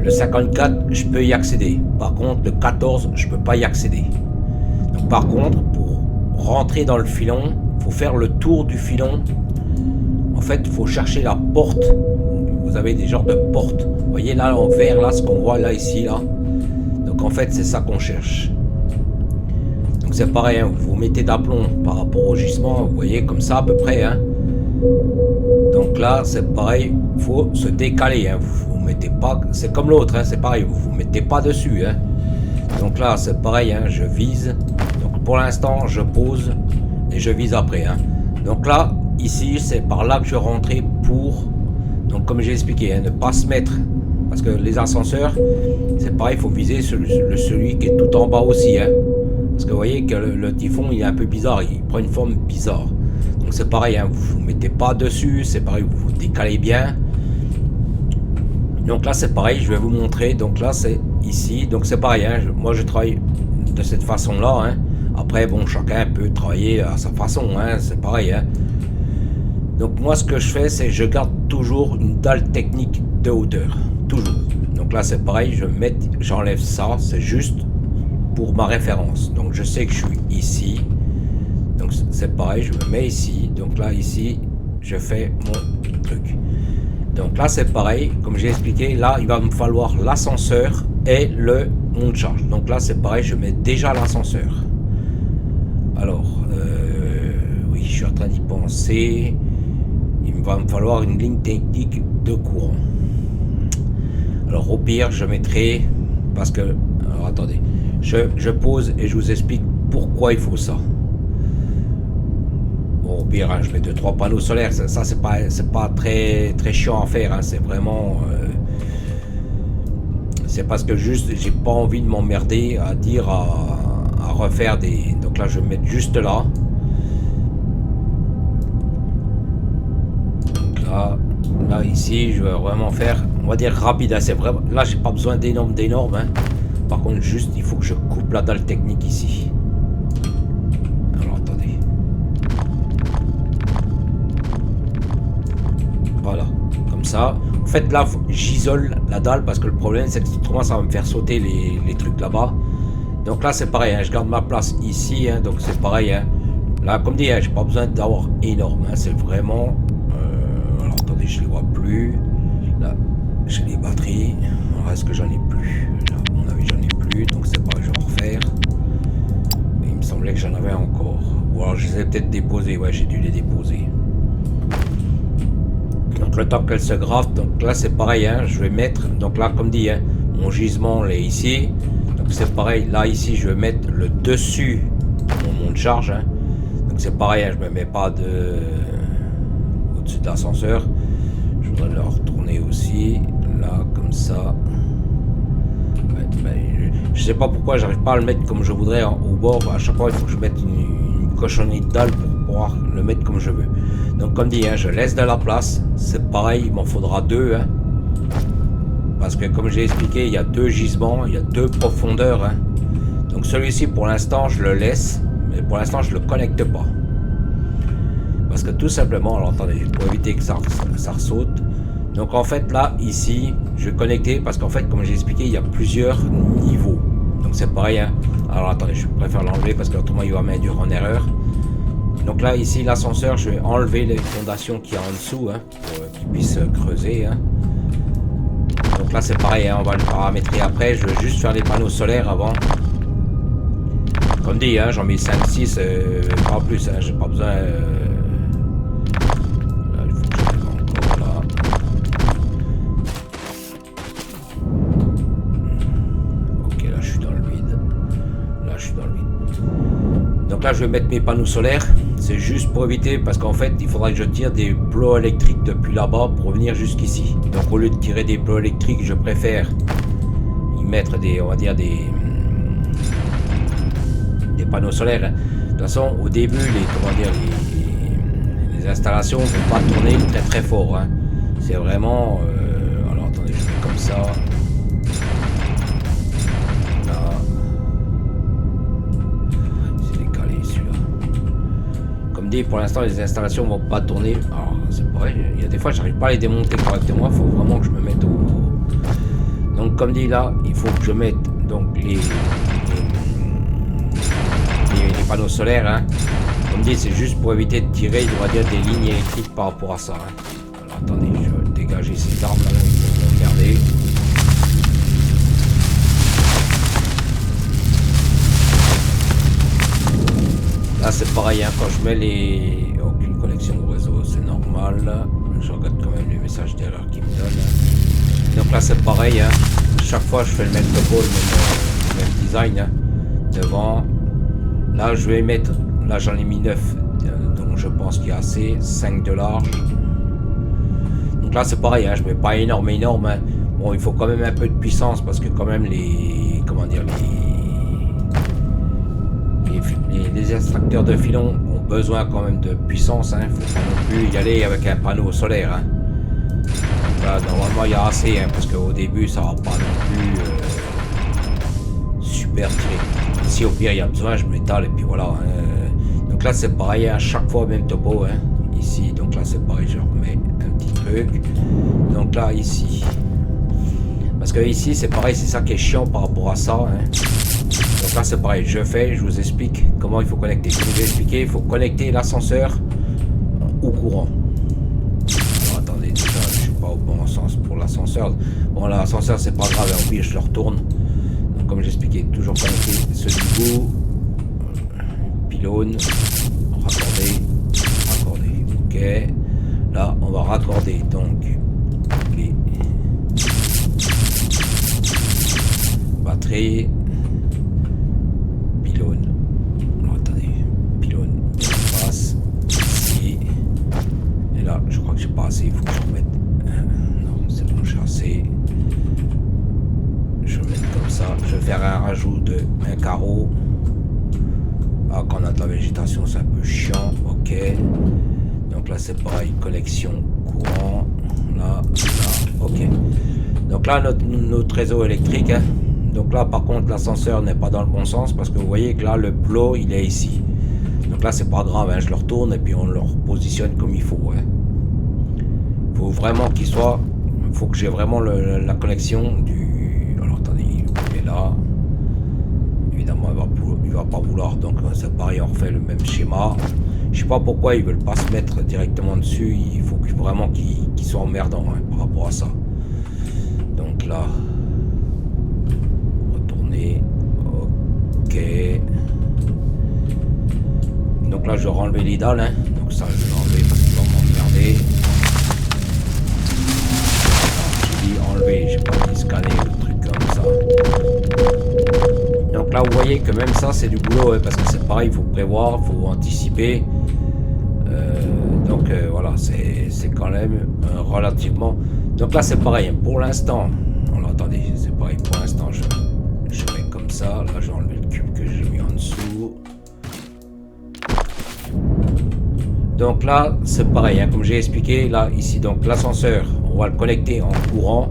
le 54, je peux y accéder. Par contre, le 14, je peux pas y accéder. Donc par contre, pour rentrer dans le filon, il faut faire le tour du filon. En fait, il faut chercher la porte. Vous avez des genres de portes. Vous voyez là en vert, là, ce qu'on voit là, ici, là. Donc en fait, c'est ça qu'on cherche. Donc c'est pareil, hein, vous mettez d'aplomb par rapport au gisement, vous voyez, comme ça à peu près. Hein. Donc là, c'est pareil, il faut se décaler. Hein. Vous mettez pas, c'est comme l'autre, hein, c'est pareil, vous ne mettez pas dessus. Hein. Donc là, c'est pareil, hein, je vise. Donc pour l'instant, je pose et je vise après. Hein. Donc là, ici, c'est par là que je rentrais pour... Donc comme j'ai expliqué, hein, ne pas se mettre, parce que les ascenseurs, c'est pareil, il faut viser celui qui est tout en bas aussi. Hein. Parce que vous voyez que le typhon, il est un peu bizarre, il prend une forme bizarre. Donc c'est pareil, hein, vous ne mettez pas dessus, c'est pareil, vous vous décalez bien. Donc là c'est pareil, je vais vous montrer, donc là c'est ici, donc c'est pareil, hein, moi je travaille de cette façon-là. Hein. Après, bon, chacun peut travailler à sa façon, hein, c'est pareil. Hein. Donc moi ce que je fais, c'est je garde toujours une dalle technique de hauteur, toujours. Donc là c'est pareil, j'enlève ça, c'est juste pour ma référence. Donc je sais que je suis ici, donc c'est pareil, je me mets ici, donc là ici, je fais mon truc. Donc là c'est pareil, comme j'ai expliqué, là il va me falloir l'ascenseur et le mont de charge. Donc là c'est pareil, je mets déjà l'ascenseur. Alors, oui, je suis en train d'y penser. Il va me falloir une ligne technique de courant. Alors au pire, je mettrai, parce que, alors attendez, je pose et je vous explique pourquoi il faut ça. Bon, au pire, hein, je mets 2-3 panneaux solaires, ça c'est pas très chiant à faire, hein, c'est vraiment... c'est parce que juste, j'ai pas envie de m'emmerder à dire à refaire des... Donc là, je vais mettre juste là. Là ici je vais vraiment faire, on va dire rapide, hein, c'est vraiment, là j'ai pas besoin d'énormes, hein. Par contre juste il faut que je coupe la dalle technique ici. Alors attendez, voilà, comme ça. En fait là j'isole la dalle parce que le problème c'est que autrement ça va me faire sauter les trucs là-bas. Donc là c'est pareil, hein, je garde ma place ici, hein, donc c'est pareil. Hein. Là comme dit, hein, j'ai pas besoin d'avoir énorme, hein, c'est vraiment... Attendez, je les vois plus. Là, j'ai les batteries. Alors, est-ce que j'en ai plus? Là, à mon avis, j'en ai plus. Donc, c'est pas, je vais en refaire. Mais il me semble avait encore. Ou alors je les ai peut-être déposés. Ouais, j'ai dû les déposer. Donc le temps qu'elle se grave, donc là c'est pareil, hein, je vais mettre, donc là comme dit, hein, mon gisement est ici, donc c'est pareil, là ici je vais mettre le dessus de mon monte charge, hein. Donc c'est pareil, hein, je me mets pas de au-dessus de l'ascenseur, je voudrais le retourner aussi, là comme ça. Ouais, ben, je sais pas pourquoi j'arrive pas à le mettre comme je voudrais au bord, à chaque fois il faut que je mette une cochonnerie de dalle pour pouvoir le mettre comme je veux. Donc comme dit, hein, je laisse de la place, c'est pareil, il m'en faudra deux, hein, parce que comme j'ai expliqué, il y a deux gisements, il y a deux profondeurs, hein. Donc celui-ci pour l'instant je le laisse, mais pour l'instant je le connecte pas. Parce que tout simplement, alors attendez, pour éviter que ça ressaute. Donc en fait là, ici, je vais connecter parce qu'en fait, comme j'ai expliqué, il y a plusieurs niveaux. Donc c'est pareil, hein. Alors attendez, je préfère l'enlever parce qu'autrement il va m'induire en erreur. Donc là, ici, l'ascenseur, je vais enlever les fondations qu'il y a en dessous, hein, pour qu'il puisse creuser, hein. Donc là, c'est pareil, hein, on va le paramétrer après. Je vais juste faire les panneaux solaires avant. Comme dit, hein, j'en mets 5-6, pas plus, hein, j'ai pas besoin... Là, il faut que je mette encore là. Ok, là, je suis dans le vide. Là, je suis dans le vide. Donc là, je vais mettre mes panneaux solaires. C'est juste pour éviter, parce qu'en fait, il faudra que je tire des plots électriques depuis là-bas pour venir jusqu'ici. Donc au lieu de tirer des plots électriques, je préfère y mettre des, on va dire des panneaux solaires. De toute façon, au début, les installations ne vont pas tourner très très fort, hein. C'est vraiment... alors attendez, je fais comme ça. Pour l'instant, les installations vont pas tourner. Alors, c'est pareil, il y a des fois, j'arrive pas à les démonter correctement. Il faut vraiment que je me mette au. Donc, comme dit là, il faut que je mette donc les panneaux solaires, hein. Comme dit, c'est juste pour éviter de tirer, on va dire, des lignes électriques par rapport à ça, hein. Alors, attendez, je vais dégager ces arbres là, il faut regarder. Là c'est pareil, hein, quand je mets les... Aucune connexion au réseau, c'est normal. Je regarde quand même les messages d'erreur qui me donnent. Donc là c'est pareil, hein. Chaque fois je fais le même topo, le même design, hein. Devant. Là je vais mettre... Là j'en ai mis 9, donc je pense qu'il y a assez. 5 de large. Donc là c'est pareil, hein, je mets pas énorme, hein. Bon, il faut quand même un peu de puissance parce que quand même les... Comment dire, les extracteurs de filons ont besoin quand même de puissance, hein. Il ne faut pas non plus y aller avec un panneau solaire, hein. Là, normalement il y a assez, hein, parce qu'au début ça va pas non plus super tiré. Si au pire il y a besoin, je m'étale et puis voilà, hein. Donc là c'est pareil, à chaque fois même topo, hein. Ici, donc là c'est pareil, je remets un petit truc. Donc là ici, parce que ici c'est pareil, c'est ça qui est chiant par rapport à ça, hein. Donc là c'est pareil, je vous explique comment il faut connecter. Comme j'ai expliqué, il faut connecter l'ascenseur au courant. Alors, attendez, déjà je suis pas au bon sens pour l'ascenseur. Bon, l'ascenseur c'est pas grave, au pire je le retourne. Donc comme j'expliquais, toujours connecter ce niveau, pylône, raccorder, ok. Là on va raccorder donc les batteries. Je crois que j'ai pas assez, il faut que je remette. Non, c'est bon, j'ai assez. Je vais mettre comme ça. Je vais faire un rajout de un carreau. Ah, quand on a de la végétation, c'est un peu chiant. Ok. Donc là, c'est pareil, connexion courant. Là, ok. Donc là, notre réseau électrique, hein. Donc là, par contre, l'ascenseur n'est pas dans le bon sens parce que vous voyez que là, le plot, il est ici. Donc là, c'est pas grave, hein, je le retourne et puis on le repositionne comme il faut, hein. Faut vraiment qu'il soit... Il faut que j'ai vraiment la connexion du... Alors attendez, il est là. Évidemment, il va pas vouloir, donc c'est pareil, on refait le même schéma. Je sais pas pourquoi ils veulent pas se mettre directement dessus. Il faut vraiment qu'il soit emmerdant, hein, par rapport à ça. Donc là... Retourner. Ok. là je vais enlever les dalles, hein. Donc ça je vais l'enlever parce qu'il va m'emmerder. J'ai dit enlever, j'ai pas dit scanner ou le truc comme ça. Donc là vous voyez que même ça c'est du boulot, hein, parce que c'est pareil, il faut prévoir, il faut anticiper. Voilà, c'est quand même relativement. Donc là c'est pareil, hein, pour l'instant. Alors attendez, c'est pareil, pour l'instant je mets comme ça. Là je vais enlever le cube que j'ai mis en dessous. Donc là c'est pareil, hein, comme j'ai expliqué, là ici donc l'ascenseur, on va le connecter en courant.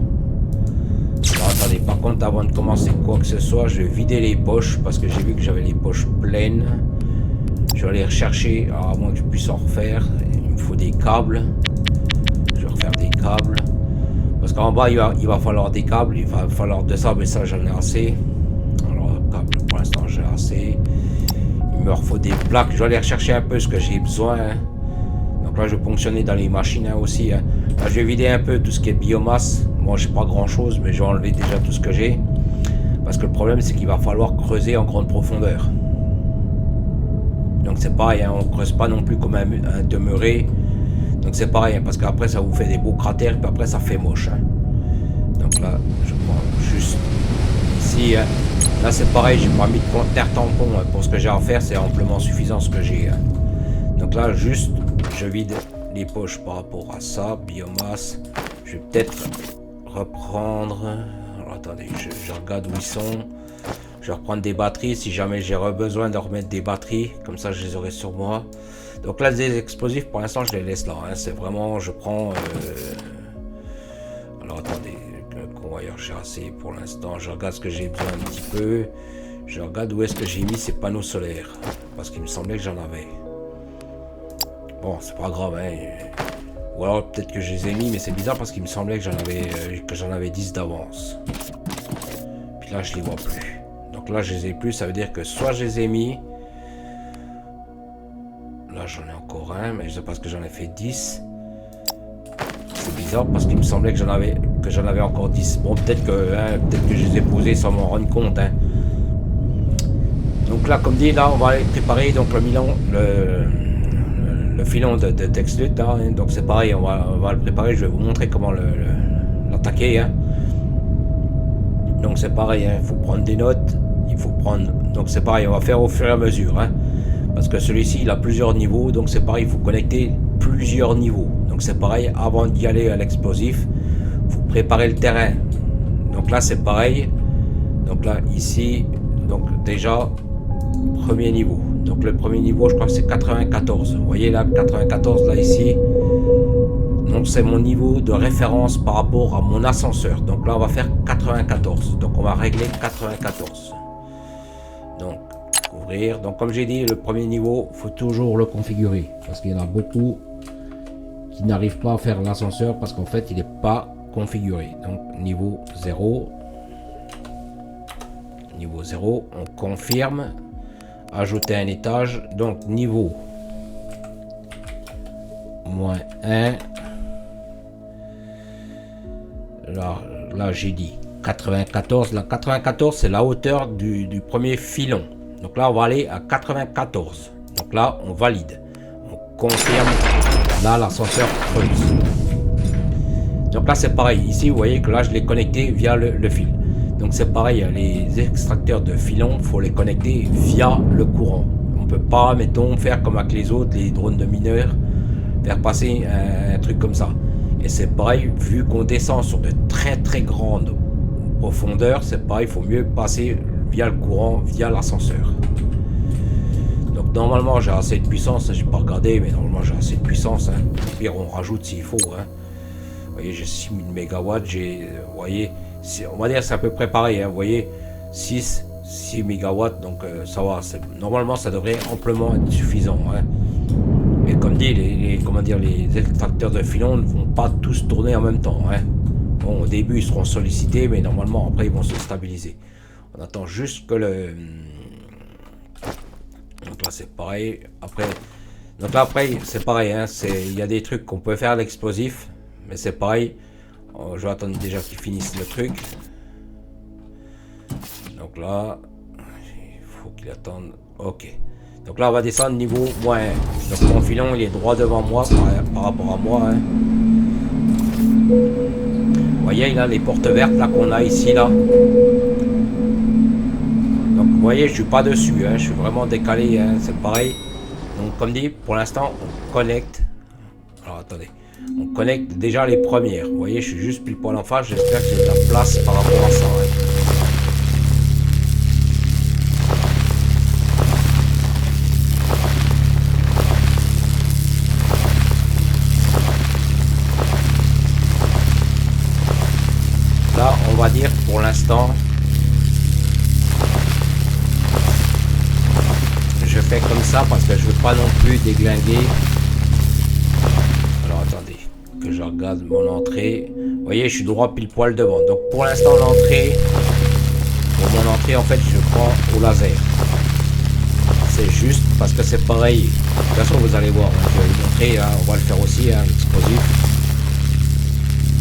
Alors attendez, par contre avant de commencer quoi que ce soit, je vais vider les poches parce que j'ai vu que j'avais les poches pleines. Je vais aller rechercher, alors à moins que je puisse en refaire, il me faut des câbles. Je vais refaire des câbles. Parce qu'en bas il va falloir des câbles, il va falloir de ça, mais ça j'en ai assez. Alors câbles pour l'instant j'ai assez. Il me faut des plaques, je vais aller rechercher un peu ce que j'ai besoin. Hein. Donc là je vais ponctionner dans les machines hein, aussi. Hein. Là je vais vider un peu tout ce qui est biomasse. Moi j'ai pas grand chose, mais je vais enlever déjà tout ce que j'ai. Parce que le problème c'est qu'il va falloir creuser en grande profondeur. Donc c'est pareil, hein, on creuse pas non plus comme un demeuré. Donc c'est pareil, hein, parce qu'après ça vous fait des beaux cratères, puis après ça fait moche. Hein. Donc là, je prends juste ici. Hein. Là c'est pareil, j'ai pas mis de conteneur tampon. Hein, pour ce que j'ai à faire, c'est amplement suffisant ce que j'ai. Hein. Donc là, juste, je vide les poches par rapport à ça, biomasse. Je vais peut-être reprendre. Alors attendez, je regarde où ils sont. Je vais reprendre des batteries si jamais j'ai besoin de remettre des batteries. Comme ça, je les aurai sur moi. Donc là, des explosifs, pour l'instant, je les laisse là. Hein. C'est vraiment, je prends... Alors attendez, le convoyeur, j'ai assez pour l'instant. Je regarde ce que j'ai besoin un petit peu. Je regarde où est-ce que j'ai mis ces panneaux solaires. Parce qu'il me semblait que j'en avais. Bon, c'est pas grave. Hein. Ou alors peut-être que je les ai mis, mais c'est bizarre parce qu'il me semblait que j'en avais 10 d'avance. Puis là, je les vois plus. Donc là je les ai plus, ça veut dire que soit je les ai mis. Là j'en ai encore un, mais je sais pas ce que j'en ai fait 10. C'est bizarre parce qu'il me semblait que j'en avais encore 10. Bon peut-être que je les ai posés sans m'en rendre compte. Hein. Donc là comme dit, là on va aller préparer donc le filon de Texlut. Hein. Donc c'est pareil, on va le préparer, je vais vous montrer comment l'attaquer. Hein. Donc c'est pareil, il faut prendre des notes. Il faut prendre, donc c'est pareil, on va faire au fur et à mesure, hein, parce que celui-ci il a plusieurs niveaux, donc c'est pareil, il faut connecter plusieurs niveaux. Donc c'est pareil, avant d'y aller à l'explosif, il faut préparer le terrain. Donc là c'est pareil, donc là ici, donc déjà premier niveau. Donc le premier niveau, je crois que c'est 94. Vous voyez là, 94 là ici. Donc c'est mon niveau de référence par rapport à mon ascenseur. Donc là on va faire 94. Donc on va régler 94. Donc, ouvrir. Donc, comme j'ai dit, le premier niveau, il faut toujours le configurer. Parce qu'il y en a beaucoup qui n'arrivent pas à faire l'ascenseur parce qu'en fait, il n'est pas configuré. Donc, niveau 0. Niveau 0, on confirme. Ajouter un étage. Donc, niveau moins 1. Là j'ai dit 94. La 94, c'est la hauteur du premier filon. Donc là, on va aller à 94. Donc là, on valide. On confirme. Là, l'ascenseur creuse. Donc là, c'est pareil. Ici, vous voyez que là, je l'ai connecté via le fil. Donc c'est pareil, les extracteurs de filons, il faut les connecter via le courant. On ne peut pas, mettons, faire comme avec les autres, les drones de mineurs, faire passer un truc comme ça. Et c'est pareil, vu qu'on descend sur de très très grandes profondeurs, c'est pareil, il faut mieux passer via le courant, via l'ascenseur. Donc normalement j'ai assez de puissance, j'ai pas regardé, mais normalement j'ai assez de puissance. Hein. Au pire on rajoute s'il faut. Hein. Vous voyez, j'ai 6000 MW, vous voyez, on va dire c'est à peu près pareil. Hein. Vous voyez, 6 MW, donc ça va. Normalement ça devrait amplement être suffisant. Hein. Et comme dit, les extracteurs de filons ne vont pas tous tourner en même temps. Hein. Bon, au début, ils seront sollicités, mais normalement, après, ils vont se stabiliser. On attend juste que le... Donc là, c'est pareil. Après... Donc là, après, c'est pareil. Hein. Il y a des trucs qu'on peut faire à l'explosif, mais c'est pareil. Je vais attendre déjà qu'ils finissent le truc. Donc là, il faut qu'il attende. Ok. Donc là, on va descendre niveau moins 1. Donc mon filon, il est droit devant moi par rapport à moi. Hein. Vous voyez, là, les portes vertes là qu'on a ici, là. Donc, vous voyez, je suis pas dessus. Hein, je suis vraiment décalé. Hein, c'est pareil. Donc, comme dit, pour l'instant, on connecte. Alors, attendez. On connecte déjà les premières. Vous voyez, je suis juste pile poil en face. J'espère que j'ai de la place par rapport à ça. Hein. Là, on va dire pour l'instant, je fais comme ça parce que je veux pas non plus déglinguer. Alors attendez, que je regarde mon entrée. Vous voyez, je suis droit pile poil devant. Donc pour l'instant, l'entrée, pour mon entrée, en fait, je prends au laser. C'est juste parce que c'est pareil. De toute façon, vous allez voir. Hein, je vais vous montrer. Hein, on va le faire aussi, hein, l'explosif.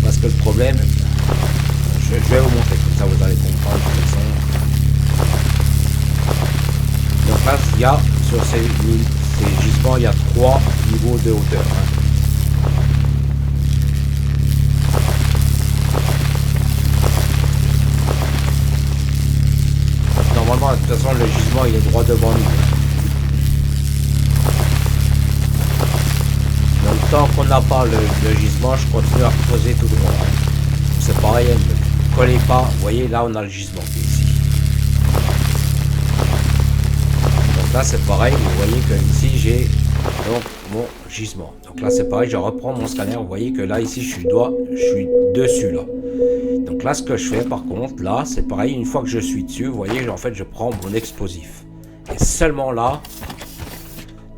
Parce que le problème, je vais vous montrer. Comme ça, vous allez comprendre. De toute façon. Donc là, il y a sur ces gisements, il y a 3 niveaux de hauteur. Hein. Normalement, de toute façon, le gisement, il est droit devant nous. Donc tant qu'on n'a pas le gisement, je continue à creuser tout droit. Hein. C'est pareil, ne collez pas. Vous voyez, là, on a le gisement qui est ici. Là c'est pareil, vous voyez que ici j'ai donc mon gisement. Donc là c'est pareil, je reprends mon scanner, vous voyez que là ici je suis dessus là. Donc là ce que je fais par contre, là c'est pareil, une fois que je suis dessus, vous voyez, en fait je prends mon explosif. Et seulement là,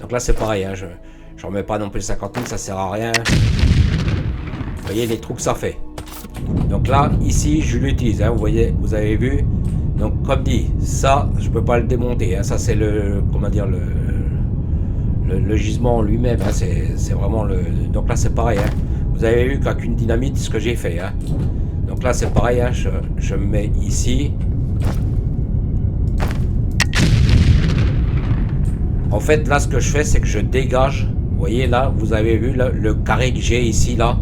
donc là c'est pareil, hein, je remets pas non plus 50 000, ça sert à rien. Vous voyez les trous que ça fait. Donc là ici je l'utilise, hein, vous voyez, vous avez vu. Donc comme dit, ça je peux pas le démonter, hein. Ça c'est le, comment dire, le gisement lui-même, hein. C'est vraiment le, donc là c'est pareil, hein. Vous avez vu qu'avec une dynamite ce que j'ai fait, hein. Donc là c'est pareil, hein. Je me mets ici. En fait là ce que je fais c'est que je dégage, vous voyez là, vous avez vu là, le carré que j'ai ici là.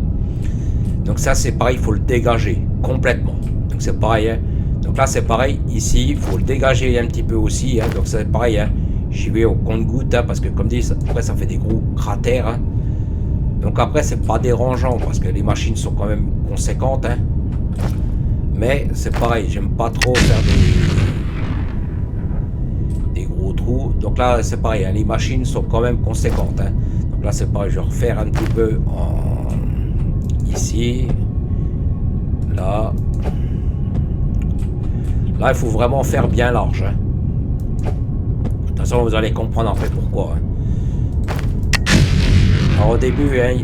Donc ça c'est pareil, il faut le dégager complètement. Donc c'est pareil, hein. Donc là c'est pareil, ici il faut le dégager un petit peu aussi, hein. Donc c'est pareil, hein. J'y vais au compte-goutte, hein, parce que comme dit, après ça fait des gros cratères, hein. Donc après c'est pas dérangeant parce que les machines sont quand même conséquentes, hein. Mais c'est pareil, j'aime pas trop faire des gros trous. Donc là c'est pareil, hein, les machines sont quand même conséquentes, hein. Donc là c'est pareil, je vais refaire un petit peu ici, là. Là, il faut vraiment faire bien large. Hein. De toute façon, vous allez comprendre en fait pourquoi. Hein. Alors au début, hein,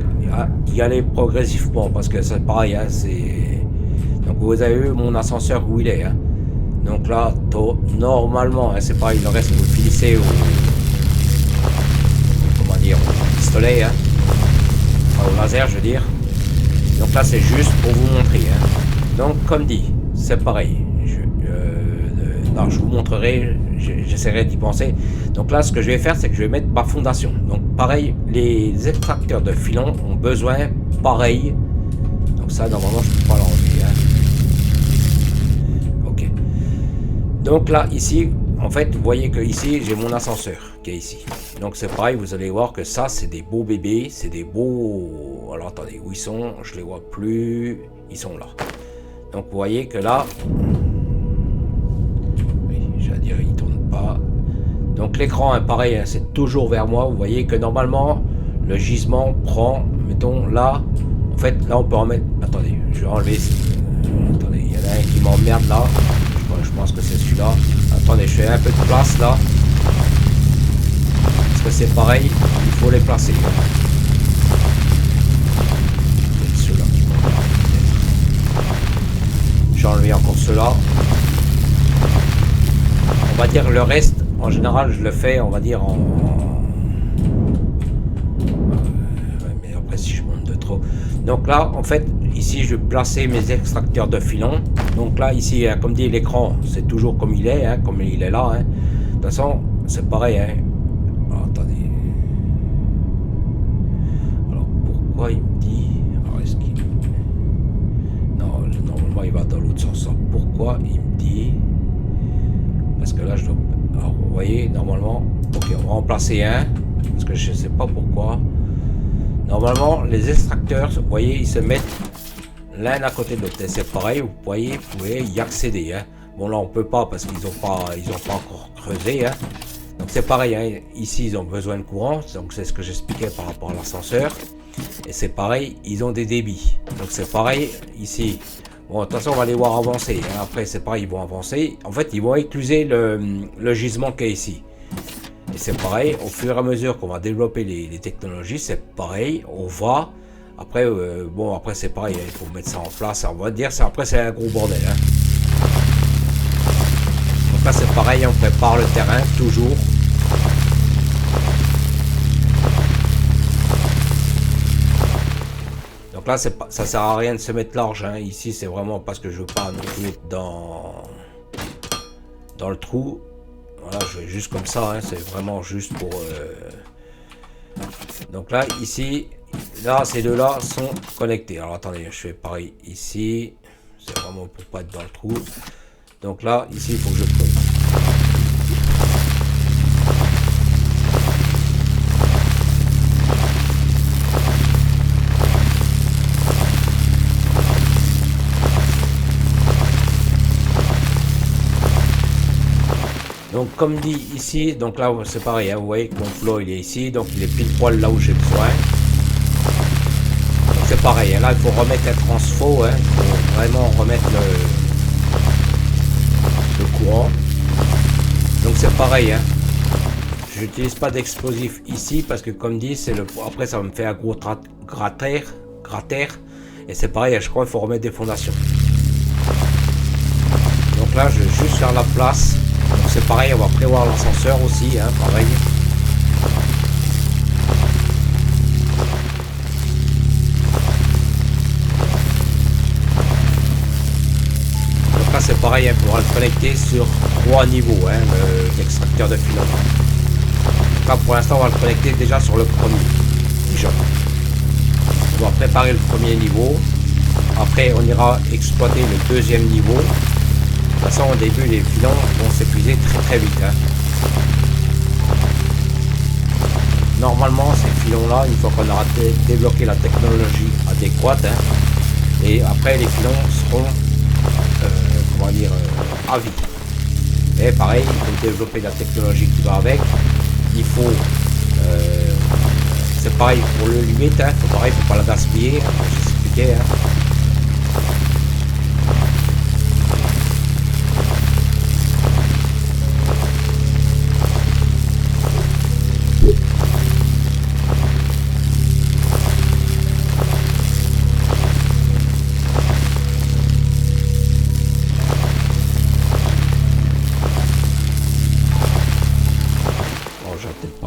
y aller progressivement parce que c'est pareil. Hein, donc vous avez vu mon ascenseur où il est. Hein. Donc là, normalement, hein, c'est pareil. Le reste, vous le finissez au, comment dire, au pistolet, hein. Enfin, au laser, je veux dire. Donc là, c'est juste pour vous montrer. Hein. Donc, comme dit, c'est pareil. Alors, je vous montrerai, j'essaierai d'y penser. Donc là, ce que je vais faire, c'est que je vais mettre ma fondation. Donc pareil, les extracteurs de filons ont besoin pareil. Donc ça, normalement, je ne peux pas l'enlever. Hein. Ok. Donc là, ici, en fait, vous voyez que ici, j'ai mon ascenseur qui est ici. Donc c'est pareil, vous allez voir que ça, c'est des beaux bébés, c'est des beaux... Alors attendez, où ils sont? Je les vois plus. Ils sont là. Donc vous voyez que là... il tourne pas. Donc l'écran, hein, pareil, hein, c'est toujours vers moi. Vous voyez que normalement le gisement prend, mettons là, en fait là on peut en mettre, attendez, je vais enlever, attendez, il y en a un qui m'emmerde là, je pense que c'est celui-là. Attendez, je fais un peu de place là, parce que c'est pareil, il faut les placer. Ceux-là. J'ai enlevé encore ceux-là. On va dire le reste, en général, je le fais, on va dire en... mais après, si je monte de trop... Donc là, en fait, ici, je vais placer mes extracteurs de filons. Donc là, ici, hein, comme dit l'écran, c'est toujours comme il est, hein, comme il est là. Hein. De toute façon, c'est pareil. Hein. pourquoi il me dit... Alors, est-ce qu'il... Non, normalement, il va dans l'autre sens. Alors, pourquoi il me dit... Parce que là, je dois... Alors, vous voyez, normalement... Ok, on va remplacer un. Parce que je sais pas pourquoi. Normalement, les extracteurs, vous voyez, ils se mettent l'un à côté de l'autre. C'est pareil, vous pouvez y accéder. Hein. Bon, là, on peut pas parce qu'ils ont pas encore creusé. Hein. Donc, c'est pareil. Hein. Ici, ils ont besoin de courant. Donc, c'est ce que j'expliquais par rapport à l'ascenseur. Et c'est pareil, ils ont des débits. Donc, c'est pareil ici. Bon, de toute façon, on va les voir avancer. Hein. Après, c'est pareil, ils vont avancer. En fait, ils vont écluser le gisement qui est ici. Et c'est pareil, au fur et à mesure qu'on va développer les technologies, c'est pareil, on va... Après, bon, après c'est pareil, il faut mettre ça en place, on va dire, après c'est un gros bordel. Hein. Donc là c'est pareil, on prépare le terrain, toujours. Donc là, ça sert à rien de se mettre large, hein. Ici c'est vraiment parce que je veux pas non plus être dans le trou. Voilà, je vais juste comme ça, hein, c'est vraiment juste pour... Donc là, ici, là, ces deux-là sont connectés. Alors attendez, je fais pareil ici. C'est vraiment pour pas être dans le trou. Donc là, ici, il faut que je creuse. Donc comme dit ici, donc là c'est pareil, hein, vous voyez que mon flow il est ici, donc il est pile poil là où j'ai besoin. Donc c'est pareil, hein, là il faut remettre un transfo, hein, il faut vraiment remettre le courant. Donc c'est pareil, hein. J'utilise pas d'explosif ici parce que comme dit, c'est le après ça me fait un gros cratère, et c'est pareil, je crois qu'il faut remettre des fondations. Donc là je vais juste faire la place. Donc c'est pareil, on va prévoir l'ascenseur aussi, hein, pareil. Donc là c'est pareil, hein, on pourra le connecter sur 3 niveaux, hein, l'extracteur de filament. Donc là pour l'instant on va le connecter déjà sur le premier. Déjà. On va préparer le premier niveau. Après on ira exploiter le deuxième niveau. De toute façon, au début, les filons vont s'épuiser très vite. Hein. Normalement, ces filons-là, une fois qu'on aura débloqué la technologie adéquate, hein, et après, les filons seront, comment dire, à vie. Et pareil, il faut développer la technologie qui va avec. Il faut, c'est pareil pour le limite, hein, pareil, il ne faut pas la gaspiller, hein, j'expliquais. Hein.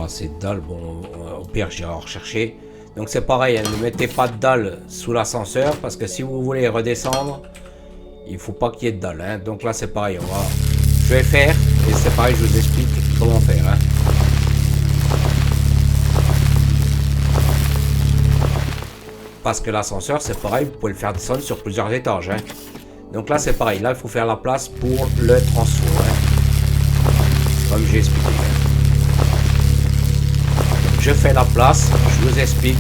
Assez de dalles, bon au pire j'irai en rechercher. Donc c'est pareil, hein, ne mettez pas de dalles sous l'ascenseur parce que si vous voulez redescendre, il faut pas qu'il y ait de dalles. Hein. Donc là c'est pareil, je vais faire et c'est pareil, je vous explique comment faire. Hein. Parce que l'ascenseur c'est pareil, vous pouvez le faire descendre sur plusieurs étages. Hein. Donc là c'est pareil, là il faut faire la place pour le transfert. Hein. Comme j'ai expliqué. Hein. Je fais la place, je vous explique.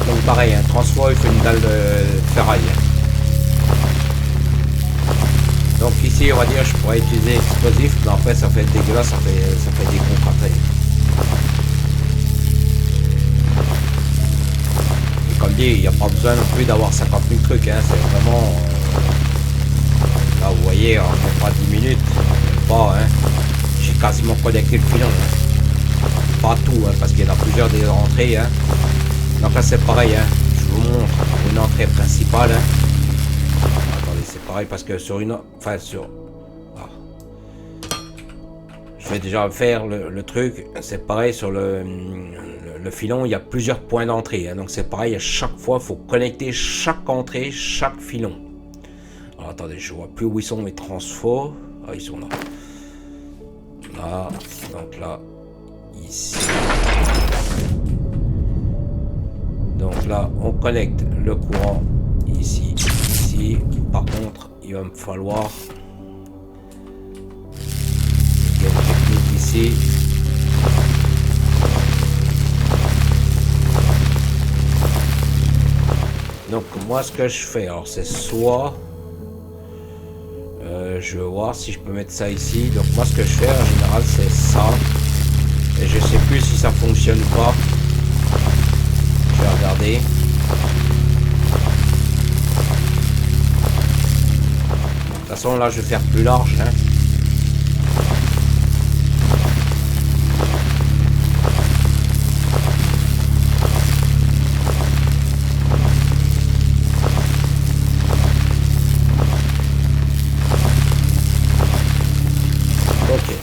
Donc pareil, un transfo il fait une dalle de ferraille. Donc ici on va dire je pourrais utiliser explosif, mais après ça fait dégueulasse, ça fait des gros cratères. Et comme dit, il n'y a pas besoin non plus d'avoir 50 000 trucs, hein, c'est vraiment... là vous voyez, on n'est pas 10 minutes. Pas, hein. J'ai quasiment connecté le filon. Hein. Pas tout, hein, parce qu'il y en a plusieurs des entrées. Hein. Donc là c'est pareil, hein. Je vous montre une entrée principale. Hein. Attendez, c'est pareil parce que sur une... Enfin sur... Ah. Je vais déjà faire le truc. C'est pareil sur le filon, il y a plusieurs points d'entrée. Hein. Donc c'est pareil, à chaque fois, il faut connecter chaque entrée, chaque filon. Alors attendez, je vois plus où ils sont mes transfos. Ah, ils sont là. Là, donc là, ici. Donc là, on connecte le courant ici, ici. Par contre, il va me falloir il y a une technique ici. Donc moi, ce que je fais, alors c'est soit je vais voir si je peux mettre ça ici. Donc moi, ce que je fais en général, c'est ça. Et je sais plus si ça fonctionne ou pas. Je vais regarder. De toute façon, là, je vais faire plus large. Hein. Ok.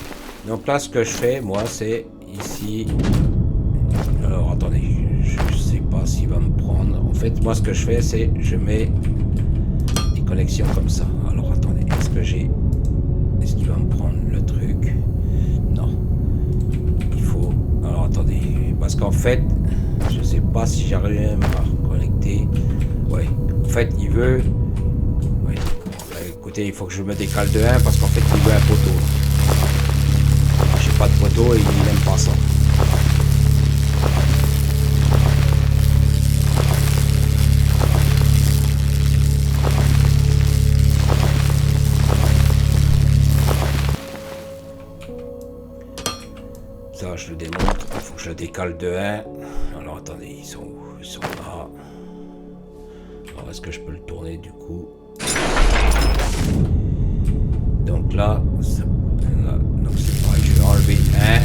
Donc là, ce que je fais, moi, c'est ici. Alors, attendez. Je sais pas s'il va me prendre. En fait, moi, ce que je fais, c'est je mets des connexions comme ça. Alors, attendez. Est-ce que j'ai... Est-ce qu'il va me prendre le truc? Non. Il faut... Alors, attendez. Parce qu'en fait, je sais pas si j'arrive à connecter. Ouais. En fait, il veut... Ouais. Écoutez, il faut que je me décale de 1 parce qu'en fait, il veut un poteau. J'ai pas de poteau et il n'aime pas ça. Ça, je le démontre. Il faut que je le décale de 1. Alors, attendez, ils sont où? Ils sont là. Alors, est-ce que je peux le tourner du coup? Donc là, donc c'est pareil, je vais enlever 1.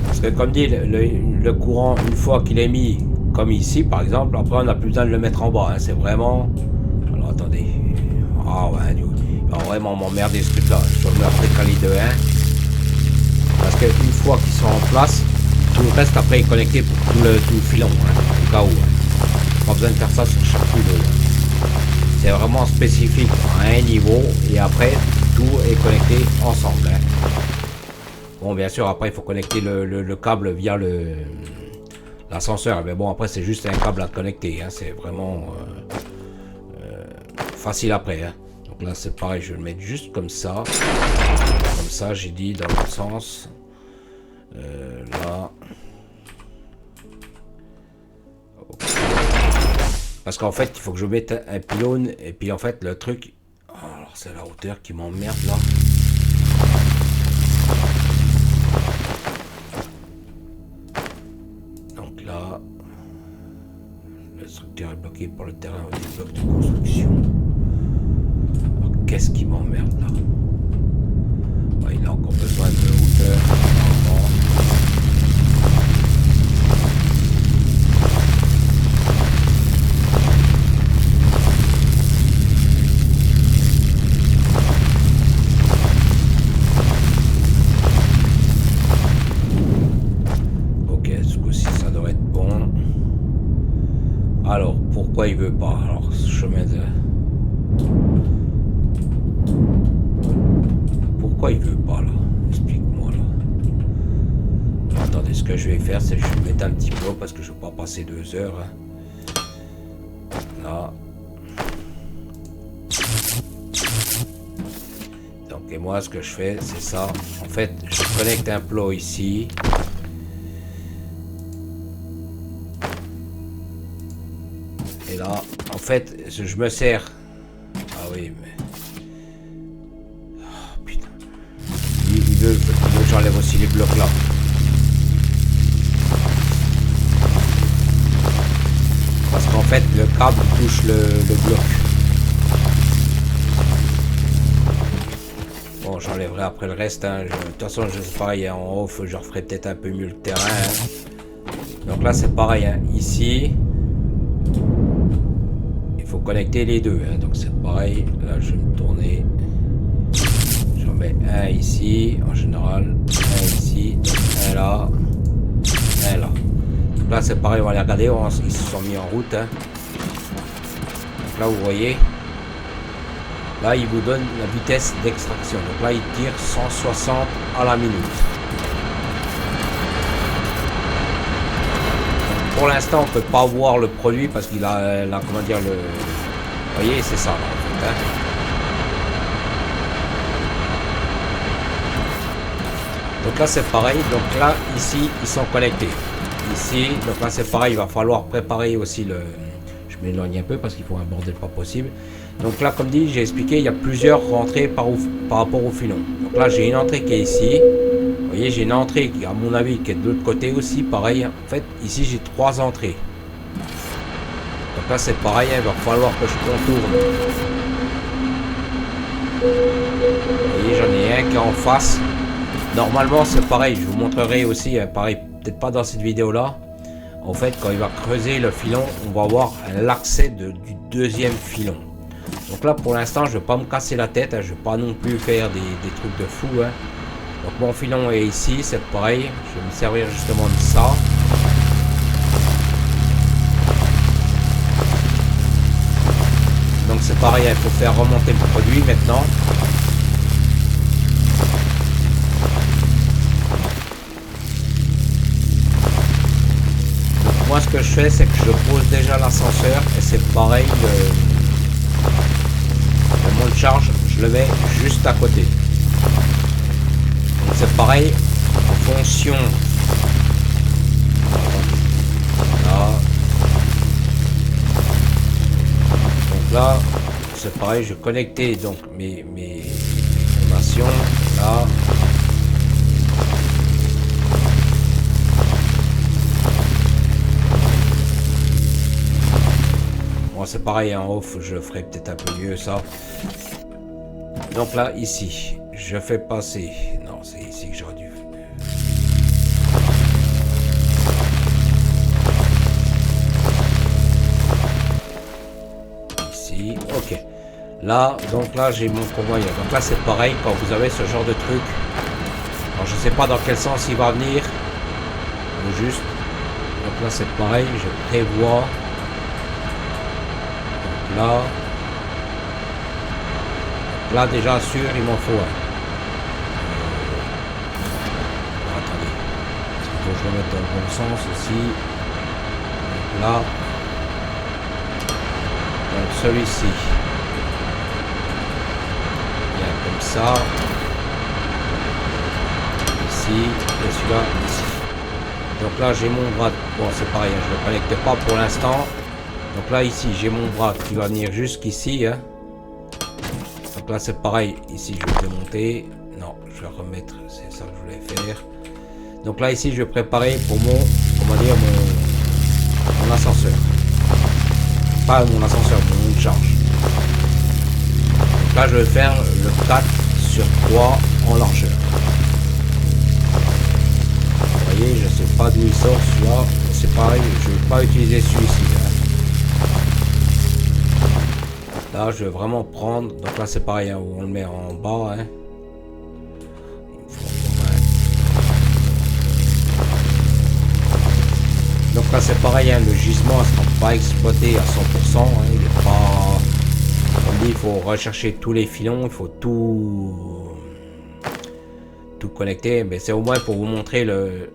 Parce que comme dit, le courant, une fois qu'il est mis, comme ici par exemple, après on n'a plus besoin de le mettre en bas. Hein, c'est vraiment... Alors attendez. Ah ouais, il va vraiment m'emmerder ce truc là. Je vais me décaler de 1. Parce qu'une fois qu'ils sont en place, tout le reste après est connecté pour tout le filon, hein, au cas où. Hein. Pas besoin de faire ça sur chaque niveau. Hein. C'est vraiment spécifique à un niveau et après tout est connecté ensemble. Hein. Bon, bien sûr, après il faut connecter le câble via l'ascenseur. Mais bon, après c'est juste un câble à connecter. Hein. C'est vraiment facile après. Hein. Donc là c'est pareil, je vais le mettre juste comme ça. Comme ça, j'ai dit dans l'autre sens. Là. Okay. Parce qu'en fait, il faut que je mette un pylône. Et puis en fait, le truc... Alors c'est la hauteur qui m'emmerde là. Donc là... Le structure est bloqué par le terrain des blocs de construction. Alors qu'est-ce qui m'emmerde là? Il a encore besoin de hauteur. Ok, ce coup-ci ça devrait être bon. Alors, pourquoi il veut pas? Alors, ce chemin de... Pourquoi il veut pas là? Explique-moi là. Attendez, ce que je vais faire, c'est que je vais mettre un petit peu parce que je ne vais pas passer 2 heures. Hein. Là. Donc, et moi, ce que je fais, c'est ça. En fait, je connecte un plot ici. Et là, en fait, je me sers. Ah oui, mais... Il veut que j'enlève aussi les blocs là. Parce qu'en fait le câble touche le bloc. Bon, j'enlèverai après le reste. Hein. De toute façon, je sais pareil, hein, en off, je referai peut-être un peu mieux le terrain. Hein. Donc là, c'est pareil. Hein. Ici, il faut connecter les deux. Hein. Donc c'est pareil. Là, je vais me tourner. Un ici, en général, un ici, un là, un là. Donc là c'est pareil, on va les regarder, ils se sont mis en route. Hein. Donc là vous voyez, là il vous donne la vitesse d'extraction. Donc là il tire 160 à la minute. Donc, pour l'instant on peut pas voir le produit parce qu'il a comment dire le. Vous voyez, c'est ça là, en fait. Hein. Donc là c'est pareil, donc là ici ils sont connectés. Ici, donc là c'est pareil, il va falloir préparer aussi le... Je m'éloigne un peu parce qu'il faut un bordel pas possible. Donc là comme dit, j'ai expliqué, il y a plusieurs rentrées par rapport au filon. Donc là j'ai une entrée qui est ici. Vous voyez, j'ai une entrée qui à mon avis qui est de l'autre côté aussi, pareil. En fait ici j'ai 3 entrées. Donc là c'est pareil, hein, il va falloir que je contourne. Vous voyez, j'en ai un qui est en face. Normalement c'est pareil, je vous montrerai aussi, pareil, peut-être pas dans cette vidéo là. En fait quand il va creuser le filon, on va voir l'accès du deuxième filon. Donc là pour l'instant je vais pas me casser la tête, hein, je vais pas non plus faire des trucs de fou. Hein. Donc mon filon est ici, c'est pareil, je vais me servir justement de ça. Donc c'est pareil, il faut faire remonter le produit maintenant. Moi ce que je fais c'est que je pose déjà l'ascenseur et c'est pareil, le monte charge je le mets juste à côté. Donc c'est pareil en fonction. Là. Donc là c'est pareil, je connectais donc mes informations là. C'est pareil en off, je ferai peut-être un peu mieux ça. Donc là ici je fais passer, non c'est ici que j'aurais dû, ici, ok. Là donc là j'ai mon convoyeur. Donc là c'est pareil quand vous avez ce genre de truc. Alors je sais pas dans quel sens il va venir, ou juste. Donc là c'est pareil, je prévois. Là déjà sûr il m'en faut un. Attendez, il faut que je le mette dans le bon sens aussi. Donc là, donc celui-ci, il y a comme ça, ici et celui-là ici. Donc là j'ai mon bras, bon c'est pareil, je ne le connecte pas pour l'instant. Donc là ici j'ai mon bras qui va venir jusqu'ici. Hein. Donc là c'est pareil, ici je vais démonter. Non, je vais remettre, c'est ça que je voulais faire. Donc là ici je vais préparer pour mon, comment dire, mon ascenseur. Pas mon ascenseur, mon charge. Donc là je vais faire le 4 sur 3 en largeur. Vous voyez, je sais pas d'où il sort celui-là. C'est pareil, je ne vais pas utiliser celui-ci. Hein. Là je vais vraiment prendre, donc là c'est pareil, hein, on le met en bas. Hein. Donc là c'est pareil, hein, le gisement ne sera pas exploité à 100%. Hein, il est pas, comme dit, il faut rechercher tous les filons, il faut tout connecter. Mais c'est au moins pour vous montrer le,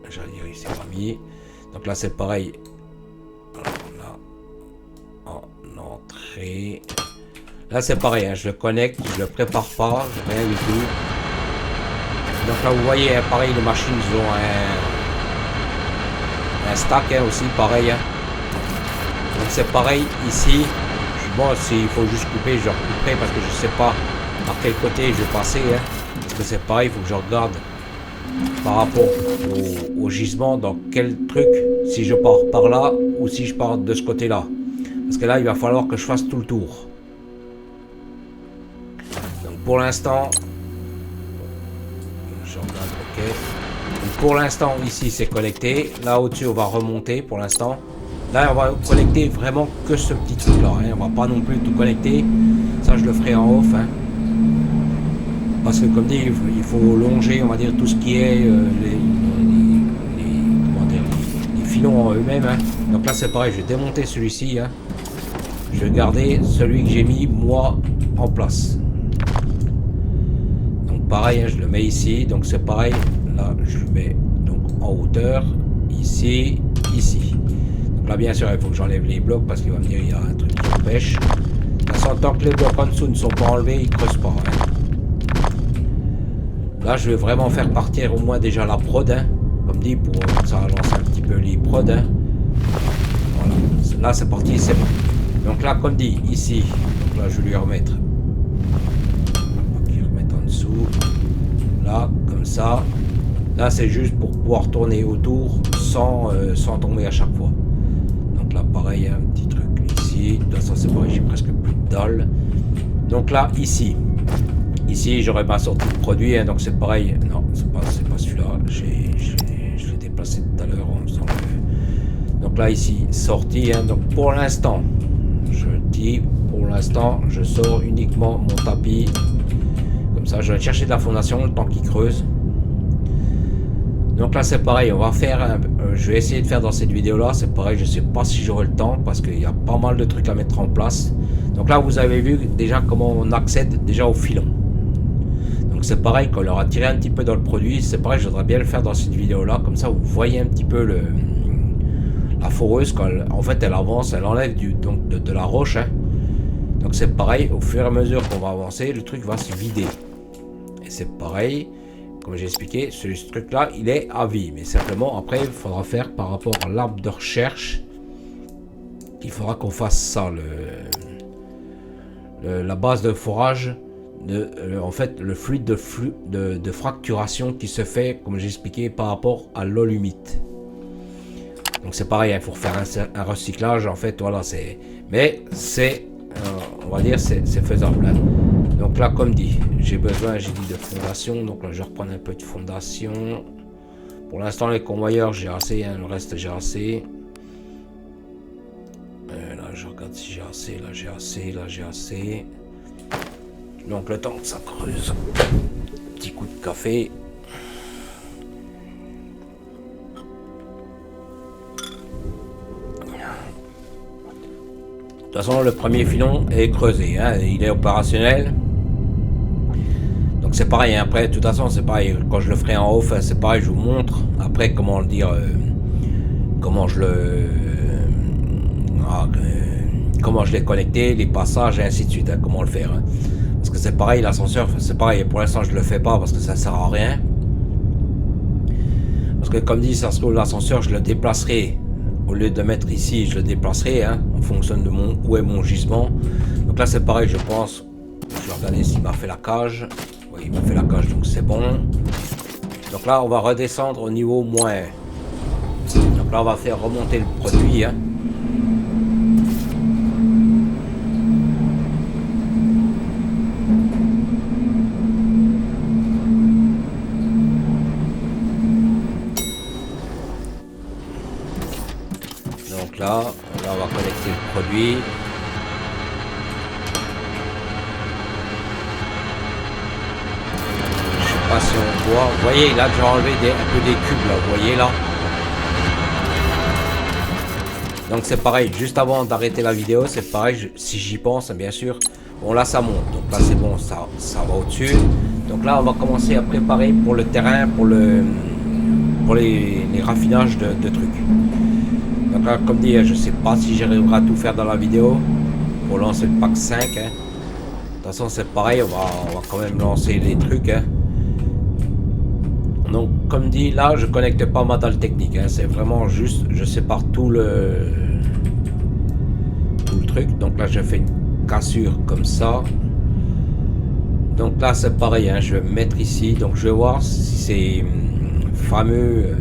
j'allais dire il s'est pas mis. Donc là c'est pareil. Là c'est pareil, hein, je le connecte, je le prépare pas, rien du tout. Donc là vous voyez, hein, pareil, les machines ils ont un stack hein, aussi, pareil. Hein. Donc c'est pareil ici. Bon, s'il faut juste couper, je recouperai parce que je sais pas par quel côté je vais passer. Hein, parce que c'est pareil, il faut que je regarde par rapport au gisement dans quel truc, si je pars par là ou si je pars de ce côté là. Parce que là, il va falloir que je fasse tout le tour. Donc pour l'instant, je regarde, ok. Donc pour l'instant, ici, c'est connecté. Là, au-dessus, on va remonter pour l'instant. Là, on va connecter vraiment que ce petit truc-là. Hein. On va pas non plus tout connecter. Ça, je le ferai en off. Hein. Parce que, comme dit, il faut longer, on va dire, tout ce qui est les filons en eux-mêmes. Hein. Donc là c'est pareil, je vais démonter celui-ci. Hein. Je vais garder celui que j'ai mis moi en place. Donc pareil, hein, je le mets ici. Donc c'est pareil. Là je le mets donc en hauteur. Ici, ici. Donc là bien sûr il faut que j'enlève les blocs parce qu'il va me dire il y a un truc qui empêche. De toute façon, tant que les blocs en dessous ne sont pas enlevés, ils ne creusent pas. Hein. Là je vais vraiment faire partir au moins déjà la prod. Hein. Comme dit, pour ça lancer un petit peu les prods. Hein. Voilà. Là c'est parti, c'est bon. Donc là comme dit, ici, donc là je vais lui remettre. Je vais remettre en dessous. Là, comme ça. Là c'est juste pour pouvoir tourner autour sans tomber à chaque fois. Donc là pareil, un petit truc ici. De toute façon c'est pareil, j'ai presque plus de dalle. Donc là, ici. Ici j'aurais pas sorti de produit, hein, donc c'est pareil. Non, c'est pas celui-là. Je l'ai déplacé tout à l'heure. Donc là ici, sorti. Hein, donc pour l'instant, je dis pour l'instant, je sors uniquement mon tapis. Comme ça, je vais chercher de la fondation le temps qu'il creuse. Donc là c'est pareil, on va faire je vais essayer de faire dans cette vidéo là, c'est pareil, je sais pas si j'aurai le temps parce qu'il y a pas mal de trucs à mettre en place. Donc là vous avez vu déjà comment on accède déjà au filon. Donc c'est pareil, quand on leur a tiré un petit peu dans le produit, c'est pareil, je voudrais bien le faire dans cette vidéo là, comme ça vous voyez un petit peu la foreuse quand en fait elle avance, elle enlève de la roche. Hein. Donc c'est pareil, au fur et à mesure qu'on va avancer, le truc va se vider. Et c'est pareil. Comme j'ai expliqué, ce truc-là, il est à vie. Mais simplement, après, il faudra faire par rapport à l'arbre de recherche. Il faudra qu'on fasse ça. La base de forage, en fait, le fluide de fracturation qui se fait, comme j'ai expliqué, par rapport à l'eau humide. Donc c'est pareil, il faut refaire un recyclage. En fait, voilà, c'est... Mais c'est, on va dire, c'est faisable. Hein. Donc là, comme dit, j'ai besoin, j'ai dit de fondation. Donc là, je vais reprendre un peu de fondation. Pour l'instant, les convoyeurs, j'ai assez. Hein, le reste, j'ai assez. Là, je regarde si j'ai assez. Là, j'ai assez. Là, j'ai assez. Donc le temps que ça creuse. Petit coup de café. De toute façon, le premier filon est creusé. Hein, il est opérationnel. C'est pareil, hein. Après de toute façon c'est pareil, quand je le ferai en off, c'est pareil, je vous montre après comment le dire, comment je l'ai connecté, les passages et ainsi de suite, hein, comment le faire. Hein. Parce que c'est pareil, l'ascenseur, c'est pareil, pour l'instant je le fais pas parce que ça sert à rien. Parce que comme dit, ça se trouve l'ascenseur, je le déplacerai, au lieu de mettre ici, je le déplacerai, hein, en fonction de où est mon gisement. Donc là c'est pareil, je pense, je vais regarder s'il m'a fait la cage. Oui, il m'a fait la cage, donc c'est bon. Donc là, on va redescendre au niveau moins. Donc là, on va faire remonter le produit. Hein. Donc là, on va connecter le produit. Si on voit, vous voyez là, j'ai enlevé un peu des cubes là, vous voyez là. Donc c'est pareil, juste avant d'arrêter la vidéo, c'est pareil, si j'y pense, bien sûr. Bon là ça monte, donc là c'est bon, ça va au-dessus. Donc là on va commencer à préparer pour le terrain, pour les raffinages de trucs. Donc là comme dit, je sais pas si j'arriverai à tout faire dans la vidéo pour lancer le pack 5. Hein. De toute façon c'est pareil, on va quand même lancer les trucs. Hein. Donc comme dit, là je connecte pas ma dalle technique, hein, c'est vraiment juste, je sépare tout le truc. Donc là je fais une cassure comme ça. Donc là c'est pareil, hein, je vais me mettre ici, donc je vais voir si c'est fameux.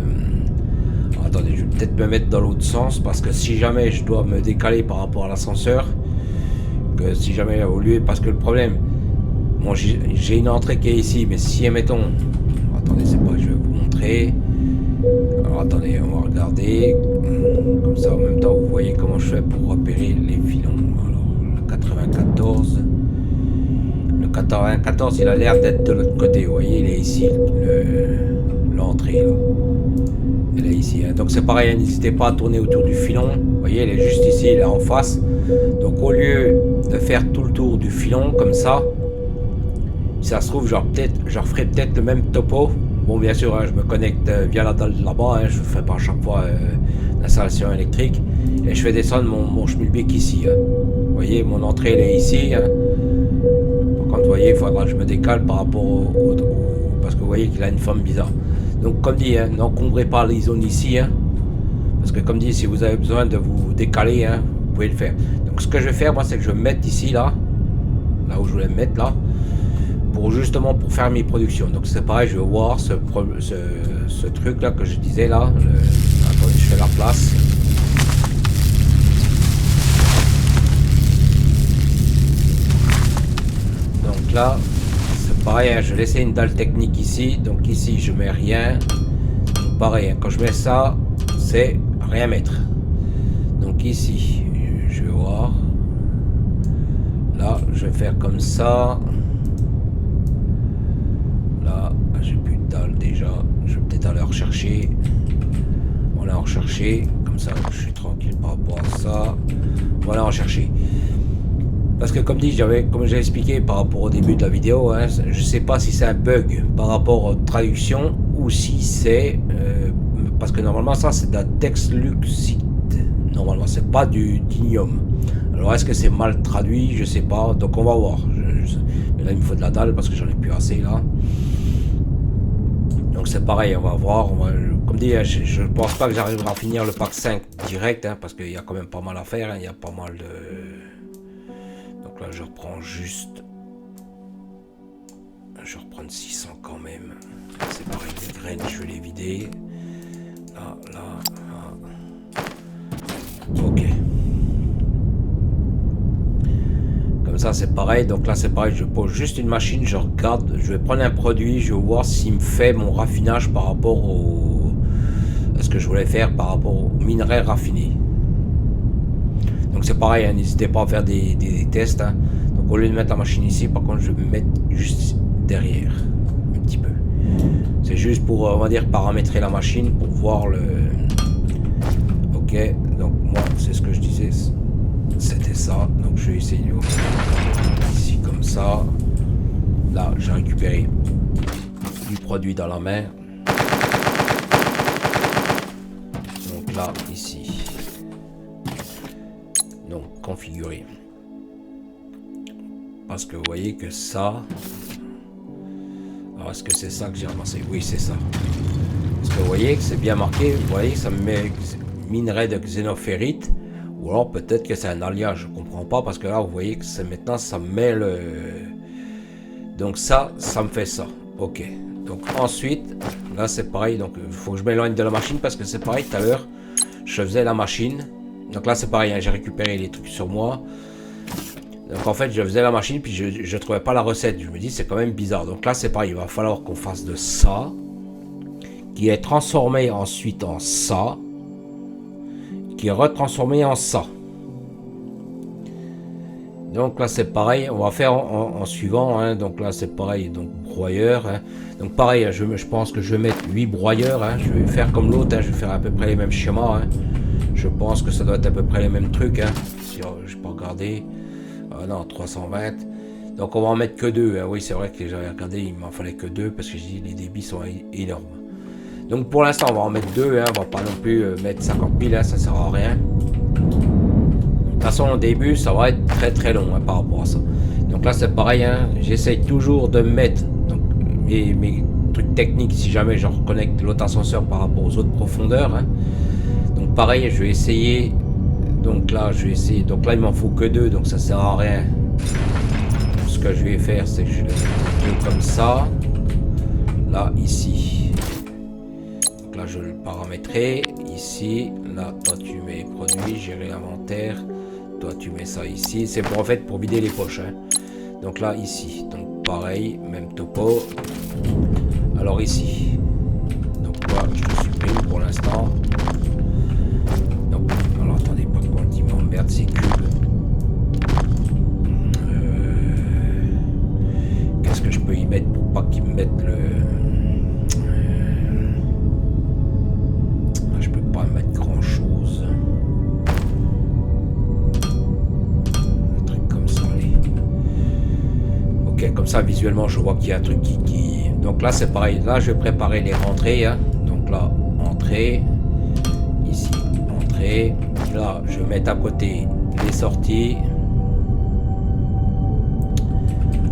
Attendez, je vais peut-être me mettre dans l'autre sens parce que si jamais je dois me décaler par rapport à l'ascenseur, que si jamais au lieu, parce que le problème, bon, j'ai une entrée qui est ici, mais si admettons, attendez, c'est pas, je vais vous montrer. Alors attendez, on va regarder. Comme ça en même temps vous voyez comment je fais pour repérer les filons. Alors le 94. Le 14, hein. 14 il a l'air d'être de l'autre côté, vous voyez, il est ici, l'entrée, là. Elle est ici, hein. Donc c'est pareil, hein, n'hésitez pas à tourner autour du filon, vous voyez, elle est juste ici, là en face. Donc au lieu de faire tout le tour du filon, comme ça, si ça se trouve, je referai peut-être le même topo. Bon, bien sûr, hein, je me connecte via la dalle là-bas, hein, je ne fais pas à chaque fois l'installation électrique. Et je fais descendre mon schmilblick ici. Hein. Vous voyez, mon entrée elle est ici. Hein. Par contre, vous voyez, il faudra que je me décale par rapport au parce que vous voyez qu'il a une forme bizarre. Donc, comme dit, hein, n'encombrez pas les zones ici. Hein, parce que, comme dit, si vous avez besoin de vous décaler, hein, vous pouvez le faire. Donc, ce que je vais faire, moi, c'est que je vais me mettre ici, là où je voulais me mettre, là. Justement pour faire mes productions. Donc c'est pareil, je vais voir ce truc là que je disais là. Attendez, je fais la place. Donc là, c'est pareil, hein, je vais laisser une dalle technique ici. Donc ici, je mets rien. Donc pareil, hein, quand je mets ça, c'est rien mettre. Donc ici, je vais voir. Là, je vais faire comme ça. J'ai plus de dalle déjà, je vais peut-être aller en rechercher. On va en rechercher, comme ça je suis tranquille par rapport à ça. On va aller en rechercher. Parce que comme dit, comme j'ai expliqué par rapport au début de la vidéo, hein, je sais pas si c'est un bug par rapport aux traductions ou si c'est parce que normalement ça c'est de la textluxite. Normalement c'est pas du dinium. Alors est-ce que c'est mal traduit? Je sais pas. Donc on va voir. Mais là il me faut de la dalle parce que j'en ai plus assez là. Donc c'est pareil, on va voir. Comme dit, je pense pas que j'arriverai à finir le pack 5 direct, hein, parce qu'il y a quand même pas mal à faire. Hein, il y a pas mal de... Donc là, je reprends juste... Je vais reprendre 600 quand même. C'est pareil, les graines, je vais les vider. Là, là. Ok. Comme ça c'est pareil, donc là c'est pareil, je pose juste une machine, je regarde, je vais prendre un produit, je vais voir s'il me fait mon raffinage par rapport à ce que je voulais faire par rapport au minerai raffiné. Donc c'est pareil, hein, n'hésitez pas à faire des tests. Hein. Donc au lieu de mettre la machine ici, par contre je vais me mettre juste derrière, un petit peu. C'est juste pour, on va dire, paramétrer la machine pour voir le... Ok, donc moi c'est ce que je disais. C'était ça, donc je vais essayer de ici comme ça. Là, j'ai récupéré du produit dans la main. Donc là, ici. Donc, configurer. Parce que vous voyez que ça... Alors, est-ce que c'est ça que j'ai ramassé? Oui, c'est ça. Parce que vous voyez que c'est bien marqué. Vous voyez que ça me met minerai de xénophérite. Ou alors peut-être que c'est un alliage, je comprends pas, parce que là vous voyez que c'est maintenant ça me met le... Donc ça me fait ça. Ok. Donc ensuite, là c'est pareil, donc il faut que je m'éloigne de la machine parce que c'est pareil, tout à l'heure, je faisais la machine. Donc là c'est pareil, hein, j'ai récupéré les trucs sur moi. Donc en fait je faisais la machine, puis je trouvais pas la recette. Je me dis c'est quand même bizarre. Donc là c'est pareil, il va falloir qu'on fasse de ça, qui est transformé ensuite en ça, qui est retransformé en ça. Donc là c'est pareil, on va faire en suivant, hein. Donc là c'est pareil, donc broyeur, hein. Donc pareil, je pense que je vais mettre 8 broyeurs, hein. Je vais faire comme l'autre, hein. Je vais faire à peu près les mêmes schémas, hein. Je pense que ça doit être à peu près les mêmes trucs, hein. Si je peux regarder, non 320, donc on va en mettre que 2, hein. Oui c'est vrai que j'avais regardé, il m'en fallait que 2 parce que je dis les débits sont énormes. Donc pour l'instant on va en mettre 2, hein. On va pas non plus mettre 50 000, hein. Ça sert à rien. De toute façon au début ça va être très long, hein, par rapport à ça. Donc là c'est pareil, hein. J'essaye toujours de mettre donc, mes trucs techniques si jamais je reconnecte l'autre ascenseur par rapport aux autres profondeurs, hein. Donc pareil je vais essayer. Donc là je vais essayer. Donc là il m'en faut que 2, donc ça sert à rien. Ce que je vais faire c'est que je vais mettre comme ça. Là ici. Là je le paramétrerai ici. Là toi tu mets produits, gérer l'inventaire, toi tu mets ça ici, c'est pour en fait pour vider les poches, hein. Donc là ici, donc pareil, même topo. Alors ici, donc toi je le supprime pour l'instant. Donc alors attendez, par contre il m'emmerde ces cubes. peux y mettre pour pas qu'ils me mettent le... Je peux pas mettre grand chose. Un truc comme ça, allez. Ok, comme ça visuellement je vois qu'il y a un truc qui... Donc là c'est pareil, là je vais préparer les rentrées. Hein. Donc là, entrée. Ici, entrée. Là je vais mettre à côté les sorties.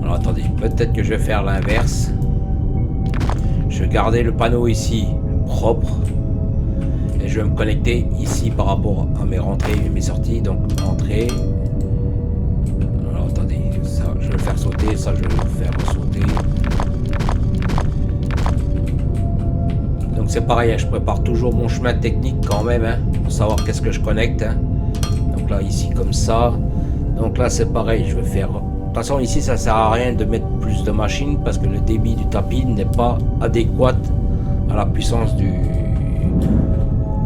Alors attendez, peut-être que je vais faire l'inverse. Je vais garder le panneau ici propre. Et je vais me connecter ici par rapport à mes rentrées et mes sorties. Donc entrée. Alors attendez, ça je vais le faire sauter, ça je vais le faire sauter. Donc c'est pareil, hein, je prépare toujours mon chemin technique quand même, hein, pour savoir qu'est-ce que je connecte. Hein. Donc là ici comme ça. Donc là c'est pareil, je vais faire... De toute façon ici ça sert à rien de mettre plus de machines parce que le débit du tapis n'est pas adéquat à la puissance du...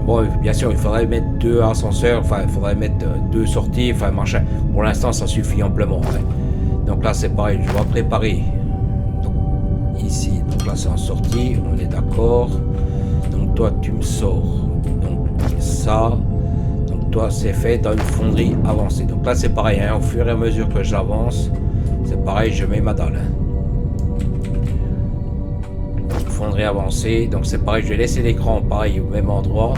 Bon bien sûr il faudrait mettre 2 ascenseurs, enfin il faudrait mettre 2 sorties, enfin machin. Pour l'instant ça suffit amplement. Hein. Donc là c'est pareil, je dois préparer. Donc, ici, donc là c'est en sortie, on est d'accord. Donc toi tu me sors. Donc ça... Toi c'est fait dans une fonderie avancée. Donc là c'est pareil, hein, au fur et à mesure que j'avance, c'est pareil, je mets ma dalle. Hein. Fonderie avancée, donc c'est pareil, je vais laisser l'écran pareil au même endroit.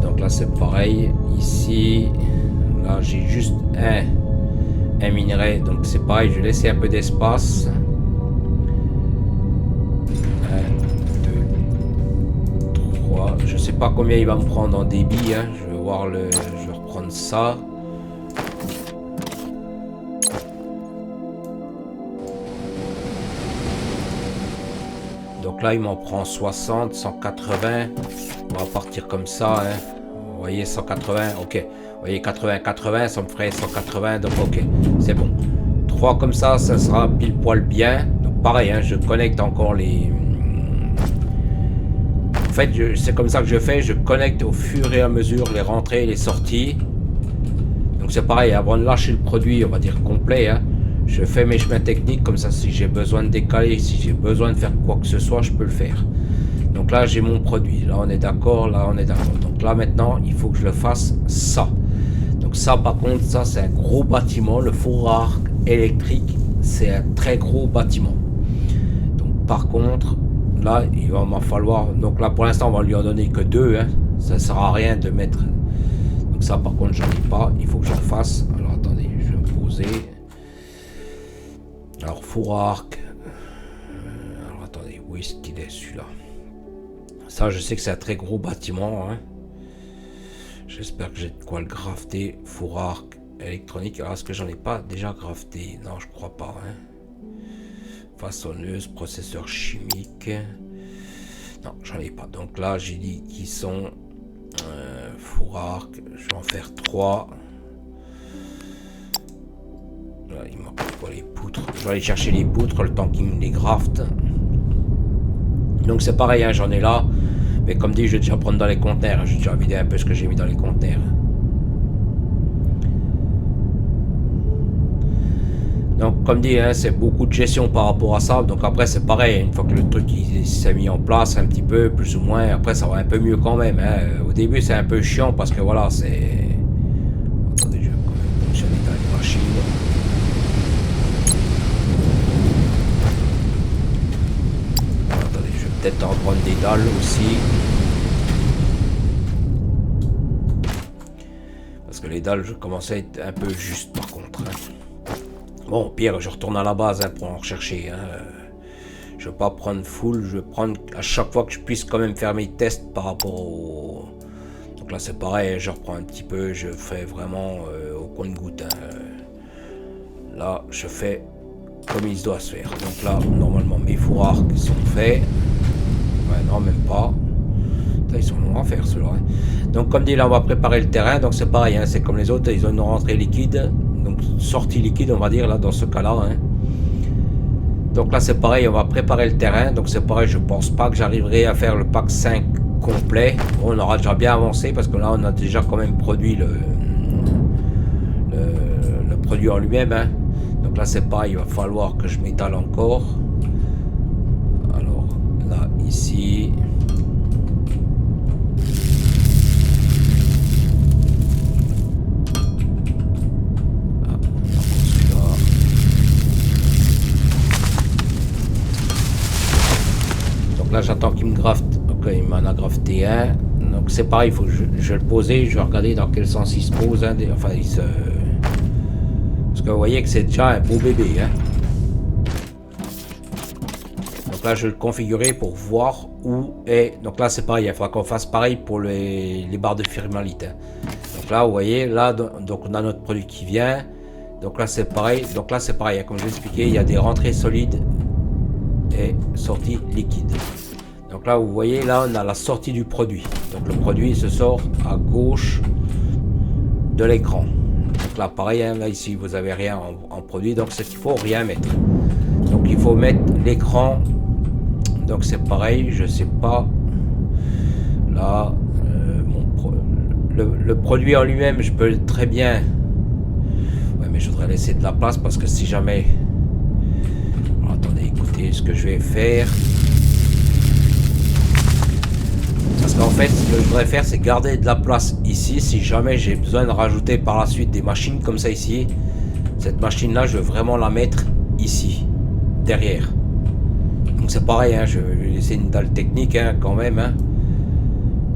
Donc là c'est pareil, ici, là j'ai juste un minerai, donc c'est pareil, je vais laisser un peu d'espace. Je sais pas combien il va me prendre en débit, hein. Je vais voir le... Je vais reprendre ça. Donc là il m'en prend 60, 180. On va partir comme ça, hein. Vous voyez 180, ok. Vous voyez 80, 80, ça me ferait 180, donc ok, c'est bon. 3 comme ça sera pile poil bien. Donc pareil, hein, je connecte encore les... En fait, c'est comme ça que je fais, je connecte au fur et à mesure les rentrées et les sorties. Donc c'est pareil, avant de lâcher le produit, on va dire complet, hein, je fais mes chemins techniques, comme ça si j'ai besoin de décaler, si j'ai besoin de faire quoi que ce soit, je peux le faire. Donc là j'ai mon produit, là on est d'accord, là on est d'accord. Donc là maintenant, il faut que je le fasse ça. Donc ça par contre, ça c'est un gros bâtiment, le four à arc électrique, c'est un très gros bâtiment. Donc par contre... Là, il va m'en falloir... Donc là, pour l'instant, on va lui en donner que 2. Hein. Ça ne sert à rien de mettre... Donc ça, par contre, j'en ai pas. Il faut que j'en fasse. Alors, attendez, je vais me poser. Alors, four à arc. Alors, attendez, où est-ce qu'il est, celui-là? Ça, je sais que c'est un très gros bâtiment. Hein. J'espère que j'ai de quoi le crafter. Four à arc électronique. Alors, est-ce que j'en ai pas déjà crafté? Non, je crois pas. Hein. Façonneuse, processeur chimique. Non, j'en ai pas. Donc là, j'ai dit qu'ils sont four à arc. Je vais en faire 3. Là, il manque quoi, les poutres. Je vais aller chercher les poutres le temps qu'ils me les graftent. Donc c'est pareil, hein, j'en ai là. Mais comme dit, je vais déjà prendre dans les conteneurs. J'ai déjà vidé un peu ce que j'ai mis dans les conteneurs. Donc comme dit, hein, c'est beaucoup de gestion par rapport à ça. Donc après c'est pareil, une fois que le truc s'est mis en place un petit peu, plus ou moins, après ça va un peu mieux quand même. Hein. Au début c'est un peu chiant parce que voilà, c'est... Attendez, je vais quand même fonctionner dans les machines. Attendez, je vais peut-être en prendre des dalles aussi. Parce que les dalles, je commence à être un peu juste par contre. Hein. Bon, pire, je retourne à la base hein, pour en rechercher. Hein. Je ne vais pas prendre full, je vais prendre à chaque fois que je puisse quand même faire mes tests par rapport au... Donc là c'est pareil, je reprends un petit peu, je fais vraiment au compte-goutte. Hein. Là, je fais comme il se doit se faire. Donc là, normalement, mes four à arc sont faits. Ouais, non, même pas. Ils sont longs à faire ceux-là. Hein. Donc comme dit, là on va préparer le terrain. Donc c'est pareil, hein, c'est comme les autres, ils ont une rentrée liquide. Donc sortie liquide on va dire là dans ce cas là hein. Donc là c'est pareil, on va préparer le terrain. Donc c'est pareil, je pense pas que j'arriverai à faire le pack 5 complet. Bon, on aura déjà bien avancé parce que là on a déjà quand même produit le produit en lui-même hein. Donc là c'est pareil, il va falloir que je m'étale encore. Alors là, ici. Là j'attends qu'il me grafte. Ok, il m'en a grafté un. Donc c'est pareil, il faut que je le poser. Je vais regarder dans quel sens il se pose. Hein, enfin, il se... Parce que vous voyez que c'est déjà un beau bébé. Hein. Donc là je vais le configurer pour voir où est. Donc là c'est pareil, il faudra qu'on fasse pareil pour les barres de firmalite. Hein. Donc là vous voyez, là donc on a notre produit qui vient. Donc là c'est pareil. Donc là c'est pareil, hein, comme je l'ai expliqué, il y a des rentrées solides et sorties liquides. Donc là vous voyez, là on a la sortie du produit. Donc le produit se sort à gauche de l'écran. Donc là pareil, hein, là ici vous avez rien en produit, donc c'est qu'il faut rien mettre. Donc il faut mettre l'écran. Donc c'est pareil, je sais pas. Là le produit en lui-même, je peux très bien. Ouais, mais je voudrais laisser de la place parce que si jamais. Alors, attendez, écoutez ce que je vais faire. Parce qu'en fait, ce que je voudrais faire, c'est garder de la place ici. Si jamais j'ai besoin de rajouter par la suite des machines comme ça ici, cette machine-là, je veux vraiment la mettre ici, derrière. Donc c'est pareil, hein, je vais laisser une dalle technique hein, quand même. Hein.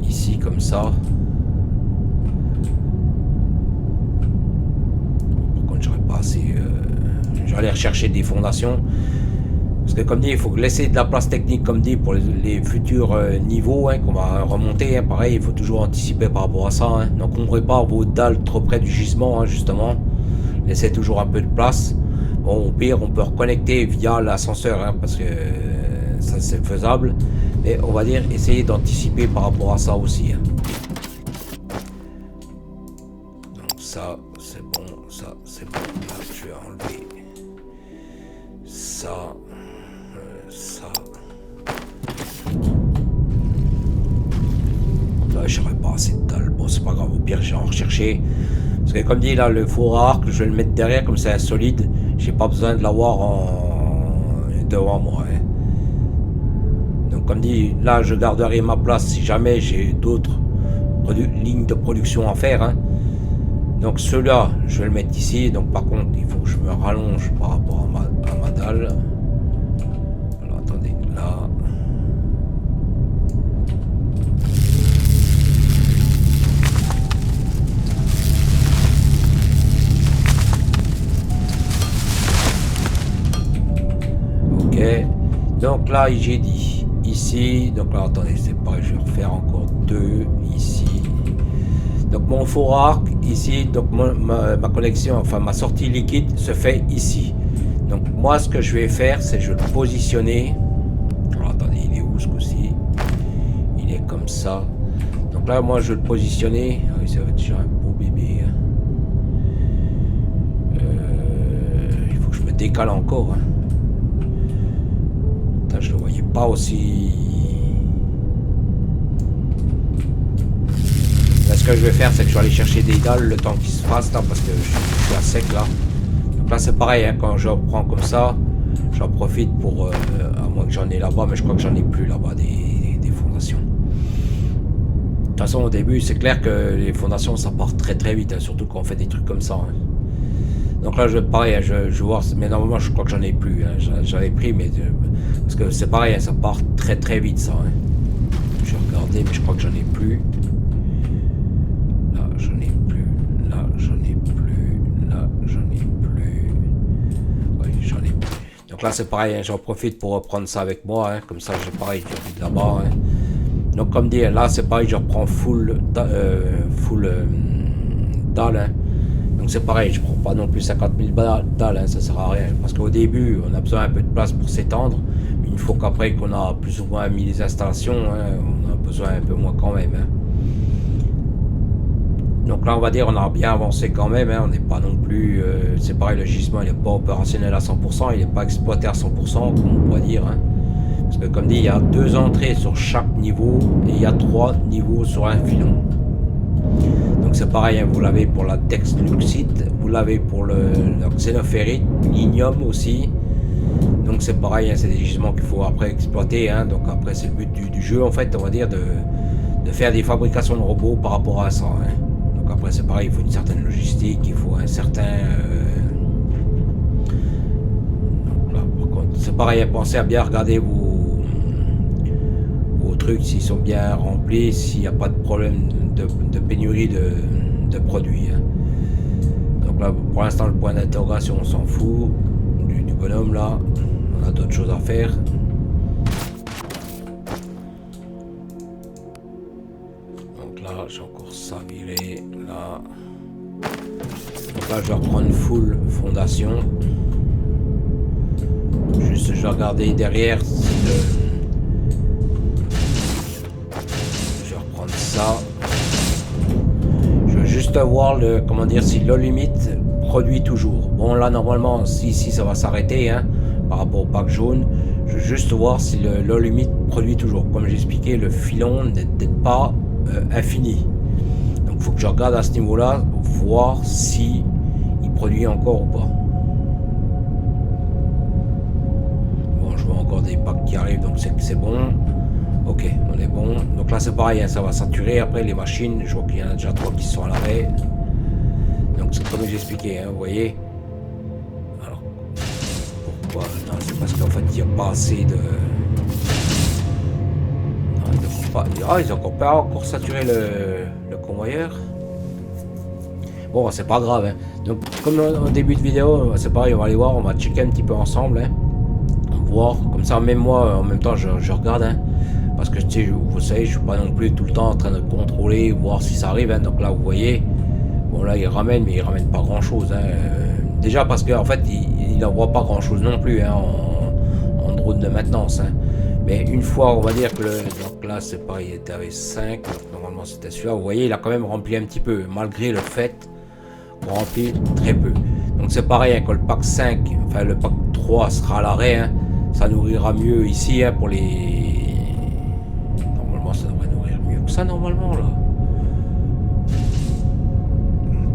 Ici, comme ça. Par contre, j'aurais pas assez... J'allais rechercher des fondations. Parce que comme dit, il faut laisser de la place technique, comme dit, pour les futurs niveaux hein, qu'on va remonter. Hein, pareil, il faut toujours anticiper par rapport à ça. Hein. Donc on ne prépare vos dalles trop près du gisement, hein, justement. Laissez toujours un peu de place. Bon, au pire, on peut reconnecter via l'ascenseur, hein, parce que ça c'est faisable. Mais on va dire, essayer d'anticiper par rapport à ça aussi. Hein. Donc ça, c'est bon. Ça, c'est bon. Là, je vais enlever ça. Là j'aurais pas assez de dalles, bon c'est pas grave, au pire j'ai en recherché parce que comme dit là le four à arc je vais le mettre derrière comme c'est un solide, j'ai pas besoin de l'avoir devant moi hein. Donc comme dit là je garderai ma place si jamais j'ai d'autres lignes de production à faire hein. Donc ceux-là je vais le mettre ici, donc par contre il faut que je me rallonge par rapport à ma dalle. Alors attendez, là donc là j'ai dit ici, donc là attendez c'est pareil, je vais refaire encore deux ici. Donc mon four à arc ici, donc ma connexion, enfin ma sortie liquide se fait ici. Donc moi ce que je vais faire c'est je vais le positionner. Alors attendez, il est où ce coup-ci? Il est comme ça. Donc là moi je vais le positionner. Ah oui, ça va être déjà un beau bébé. Il faut que je me décale encore. Hein. Je le voyais pas aussi. Là, ce que je vais faire, c'est que je vais aller chercher des dalles le temps qu'il se fasse là, parce que je suis à sec là. Donc là, c'est pareil, hein, quand je reprends comme ça, j'en profite pour. À moins que j'en ai là-bas, mais je crois que j'en ai plus là-bas des fondations. De toute façon, au début, c'est clair que les fondations ça part très très vite, hein, surtout quand on fait des trucs comme ça. Hein. Donc là, pareil, je vais voir, mais normalement, je crois que j'en ai plus. Hein. J'avais pris, mais parce que c'est pareil, hein, ça part très très vite, ça. Hein. Je vais regarder, mais je crois que j'en ai plus. Là, j'en ai plus. Là, j'en ai plus. Là, j'en ai plus. Oui, j'en ai plus. Donc là, c'est pareil, hein, j'en profite pour reprendre ça avec moi. Hein. Comme ça, j'ai pareil, j'ai envie de là-bas. Hein. Donc, comme dit, là, c'est pareil, je reprends full dalle. Hein. Donc c'est pareil, je prends pas non plus 50 000 dalles, hein, ça sert à rien. Parce qu'au début, on a besoin un peu de place pour s'étendre. Une fois qu'après qu'on a plus ou moins mis les installations, hein, on a besoin un peu moins quand même. Hein. Donc là, on va dire, on a bien avancé quand même. Hein, on n'est pas non plus... c'est pareil, le gisement, il n'est pas opérationnel à 100%, il n'est pas exploité à 100%, comme on pourrait dire. Hein. Parce que comme dit, il y a 2 entrées sur chaque niveau et il y a 3 niveaux sur un filon. Donc c'est pareil, hein, vous l'avez pour la textluxite, vous l'avez pour le xénophérite, l'ignium aussi. Donc c'est pareil, hein, c'est des gisements qu'il faut après exploiter. Hein, donc après c'est le but du jeu en fait, on va dire, de faire des fabrications de robots par rapport à ça. Hein. Donc après c'est pareil, il faut une certaine logistique, il faut un certain... là, par contre, c'est pareil, hein, pensez à bien regarder vos trucs, s'ils sont bien remplis, s'il n'y a pas de problème de pénurie de produits. Hein. Donc là pour l'instant le point d'interrogation on s'en fout du bonhomme là, on a d'autres choses à faire. Donc là j'ai encore ça viré là. Donc là je vais reprendre full fondation. Juste je vais regarder derrière si je vais reprendre ça. Je veux juste voir le, comment dire, si l'eau limite produit toujours. Bon là normalement si ça va s'arrêter hein, par rapport au pack jaune. Je veux juste voir si l'eau limite produit toujours. Comme j'ai expliqué, le filon n'est pas infini. Donc il faut que je regarde à ce niveau là, voir si il produit encore ou pas. Bon je vois encore des packs qui arrivent donc c'est bon. Ok, on est bon. Donc là c'est pareil, hein, ça va saturer. Après les machines, je vois qu'il y en a déjà 3 qui sont à l'arrêt. Donc c'est comme j'ai expliqué, hein, vous voyez. Alors, pourquoi? Non, c'est parce qu'en fait il n'y a pas assez de... Non, pas... Ah, ils ont encore pas encore saturé le convoyeur. Bon, c'est pas grave. Hein. Donc comme au début de vidéo, c'est pareil, on va aller voir, on va checker un petit peu ensemble. Hein. Voir, comme ça même moi, en même temps je regarde. Hein. Parce que tu sais, vous savez, je suis pas non plus tout le temps en train de contrôler, voir si ça arrive. Hein. Donc là, vous voyez, bon là, il ramène, mais il ramène pas grand chose. Hein. Déjà parce qu'en fait, il n'envoie pas grand chose non plus hein, en drone de maintenance. Hein. Mais une fois, on va dire que donc là, c'est pareil, il était avec 5. Donc normalement, c'était celui-là. Vous voyez, il a quand même rempli un petit peu, malgré le fait qu'on remplit très peu. Donc c'est pareil, hein, quand le pack 5, enfin le pack 3 sera à l'arrêt, hein, ça nourrira mieux ici hein, pour les... Ça devrait nourrir mieux que ça normalement là.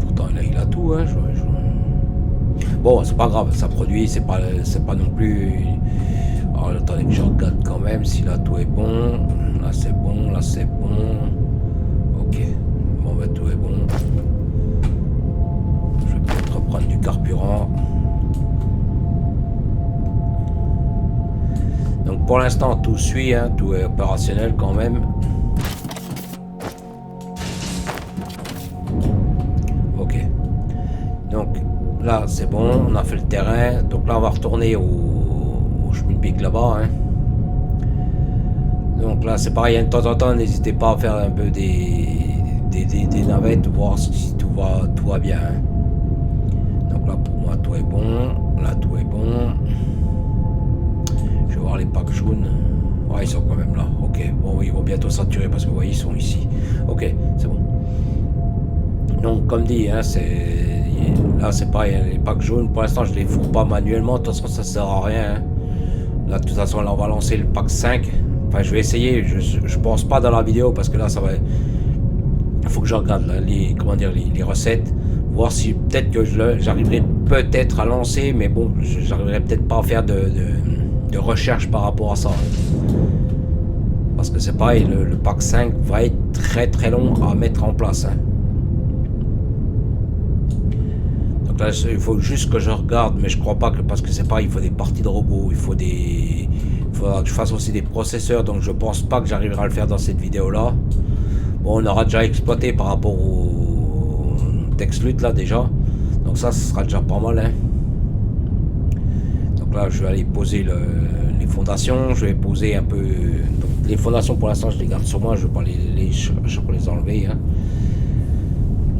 Pourtant il a tout hein. Bon c'est pas grave, ça produit, c'est pas non plus. Alors attendez que je regarde quand même si là tout est bon. Là c'est bon, là c'est bon. Ok, bon bah tout est bon. Je vais peut-être reprendre du carburant. Donc pour l'instant tout suit, hein, tout est opérationnel quand même. Ok. Donc là c'est bon, on a fait le terrain. Donc là on va retourner au Schmidbeek là-bas. Hein. Donc là c'est pareil, hein, de temps en temps n'hésitez pas à faire un peu des navettes, voir si tout va bien. Hein. Donc là pour moi tout est bon, là tout est bon. Voir les packs jaunes, ouais ils sont quand même là, ok, bon ils vont bientôt saturer parce que vous voyez ils sont ici, ok c'est bon. Donc comme dit, hein, là c'est pareil, hein, les packs jaunes pour l'instant je les fourre pas manuellement, de toute façon ça sert à rien. Hein. Là de toute façon là on va lancer le pack 5, enfin je vais essayer, je pense pas dans la vidéo parce que là ça va, il faut que je regarde là, les recettes, voir si peut-être que j'arriverai peut-être à lancer, mais bon j'arriverai peut-être pas à faire de recherche par rapport à ça. Parce que c'est pareil, le pack 5 va être très très long à mettre en place. Hein. Donc là, il faut juste que je regarde, mais je crois pas que, parce que c'est pareil, il faut des parties de robots, il faudra que je fasse aussi des processeurs, donc je pense pas que j'arriverai à le faire dans cette vidéo là. Bon, on aura déjà exploité par rapport au TextLut là déjà, donc ça ce sera déjà pas mal. Hein. Là je vais aller poser les fondations, je vais poser un peu donc, les fondations pour l'instant je les garde sur moi, je vais pas les enlever hein.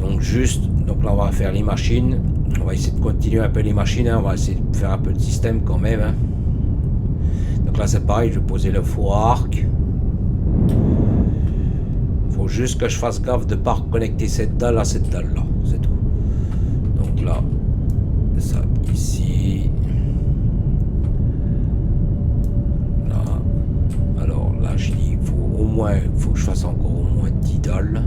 Donc juste, donc là on va faire les machines, on va essayer de continuer un peu les machines hein. On va essayer de faire un peu de système quand même hein. Donc là c'est pareil, je vais poser le four à arc, faut juste que je fasse gaffe de ne pas reconnecter cette dalle à cette dalle là, c'est tout. Donc là ça ici. Je dis, il faut que je fasse encore au moins 10 dalles.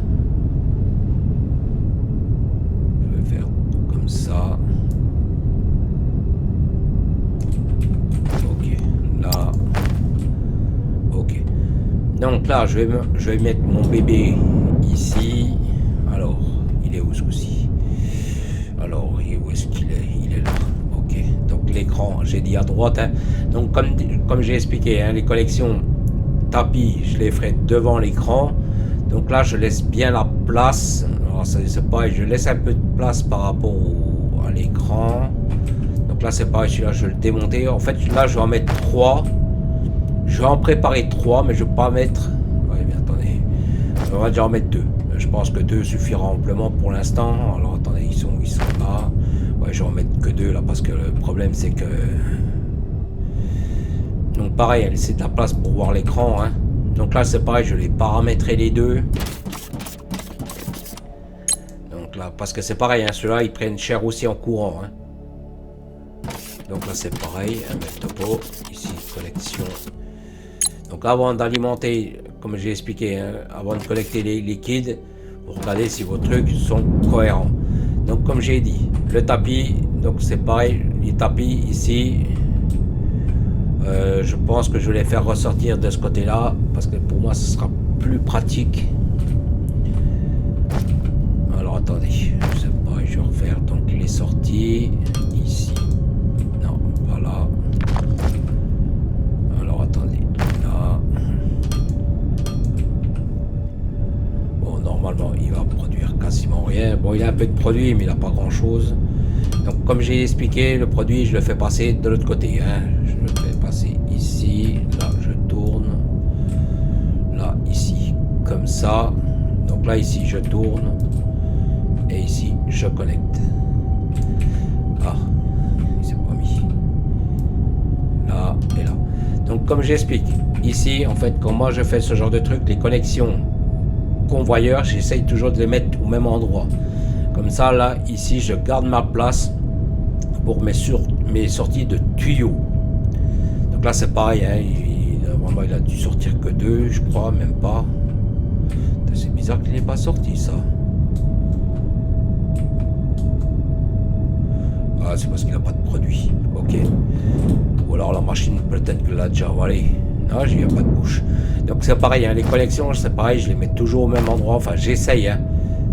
Donc là, je vais mettre mon bébé ici. Alors, il est où ce coup-ci? Alors, où est-ce qu'il est? Il est là. Ok. Donc l'écran, j'ai dit à droite. Hein. Donc comme j'ai expliqué, hein, les collections tapis, je les ferai devant l'écran. Donc là, je laisse bien la place. Alors c'est pareil, je laisse un peu de place par rapport à l'écran. Donc là, c'est pareil, celui-là, je vais le démonter. En fait, là, je vais en mettre 3. Je vais en préparer 3, mais je ne vais pas mettre... Oui, mais attendez. On va déjà en mettre 2. Je pense que 2 suffira amplement pour l'instant. Alors, attendez, ils sont là. Ouais, je vais en mettre que 2, là, parce que le problème, c'est que... Donc, pareil, laisser de la place pour voir l'écran, hein. Donc là, c'est pareil, je les paramétrer les 2. Donc là, parce que c'est pareil, hein, ceux-là, ils prennent cher aussi en courant, hein. Donc là, c'est pareil, un mettre topo. Ici, collection... Donc avant d'alimenter, comme j'ai expliqué, hein, avant de collecter les liquides, vous regardez si vos trucs sont cohérents. Donc comme j'ai dit, le tapis, donc c'est pareil, les tapis ici, je pense que je vais les faire ressortir de ce côté-là, parce que pour moi ce sera plus pratique. Alors attendez, je sais pas, je vais refaire donc les sorties, ici, non, pas là. Alors attendez. Normalement, il va produire quasiment rien. Bon, il a un peu de produit, mais il n'a pas grand-chose. Donc, comme j'ai expliqué, le produit, je le fais passer de l'autre côté. Hein. Je le fais passer ici. Là, je tourne. Là, ici. Comme ça. Donc là, ici, je tourne. Et ici, je connecte. Ah, il s'est pas mis. Là et là. Donc, comme j'explique, ici, en fait, quand moi je fais ce genre de truc, les connexions convoyeurs, j'essaye toujours de les mettre au même endroit. Comme ça, là, ici, je garde ma place pour mes sorties de tuyaux. Donc là, c'est pareil, hein, il a dû sortir que 2, je crois, même pas. C'est bizarre qu'il n'ait pas sorti, ça. Ah, c'est parce qu'il n'a pas de produit. Ok. Ou alors la machine, peut-être que l'a déjà avalé. Non, il n'y a pas de bouche. Donc c'est pareil, hein, les collections, c'est pareil, je les mets toujours au même endroit. Enfin, j'essaye, hein,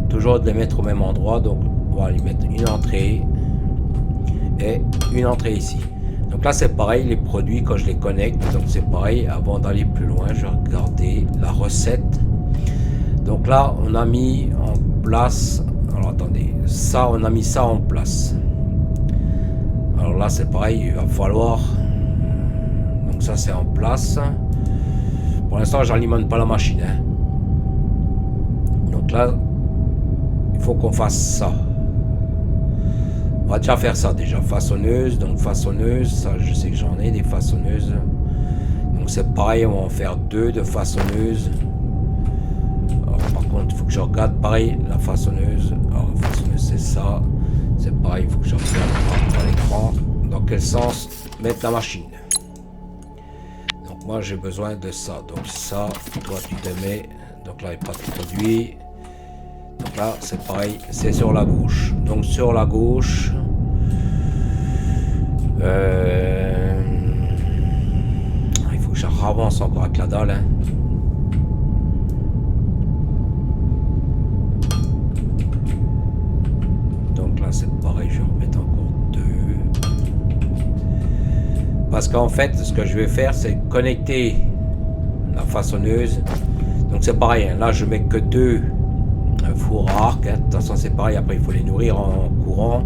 toujours de les mettre au même endroit. Donc, on va lui mettre une entrée et une entrée ici. Donc là, c'est pareil, les produits, quand je les connecte, donc c'est pareil, avant d'aller plus loin, je vais regarder la recette. Donc là, on a mis en place... Alors, attendez, ça, on a mis ça en place. Alors là, c'est pareil, il va falloir... Donc ça, c'est en place. Pour l'instant, j'alimente pas la machine. Hein. Donc là, il faut qu'on fasse ça. On va déjà faire ça déjà. Façonneuse, donc façonneuse. Ça, je sais que j'en ai des façonneuses. Donc c'est pareil, on va en faire 2 de façonneuses. Alors par contre, il faut que je regarde pareil la façonneuse. Alors la façonneuse, c'est ça. C'est pareil, il faut que je regarde dans l'écran. Dans quel sens mettre la machine. Moi j'ai besoin de ça, donc ça, toi tu te mets, donc là il n'y a pas de produit, donc là c'est pareil, c'est sur la gauche, donc sur la gauche, il faut que je avance encore avec la dalle, hein. Donc là c'est pareil, je vais remettre encore 2. Parce qu'en fait, ce que je vais faire, c'est connecter la façonneuse. Donc c'est pareil, hein. Là je mets que 2 fours à arc. Hein. De toute façon c'est pareil, après il faut les nourrir en courant.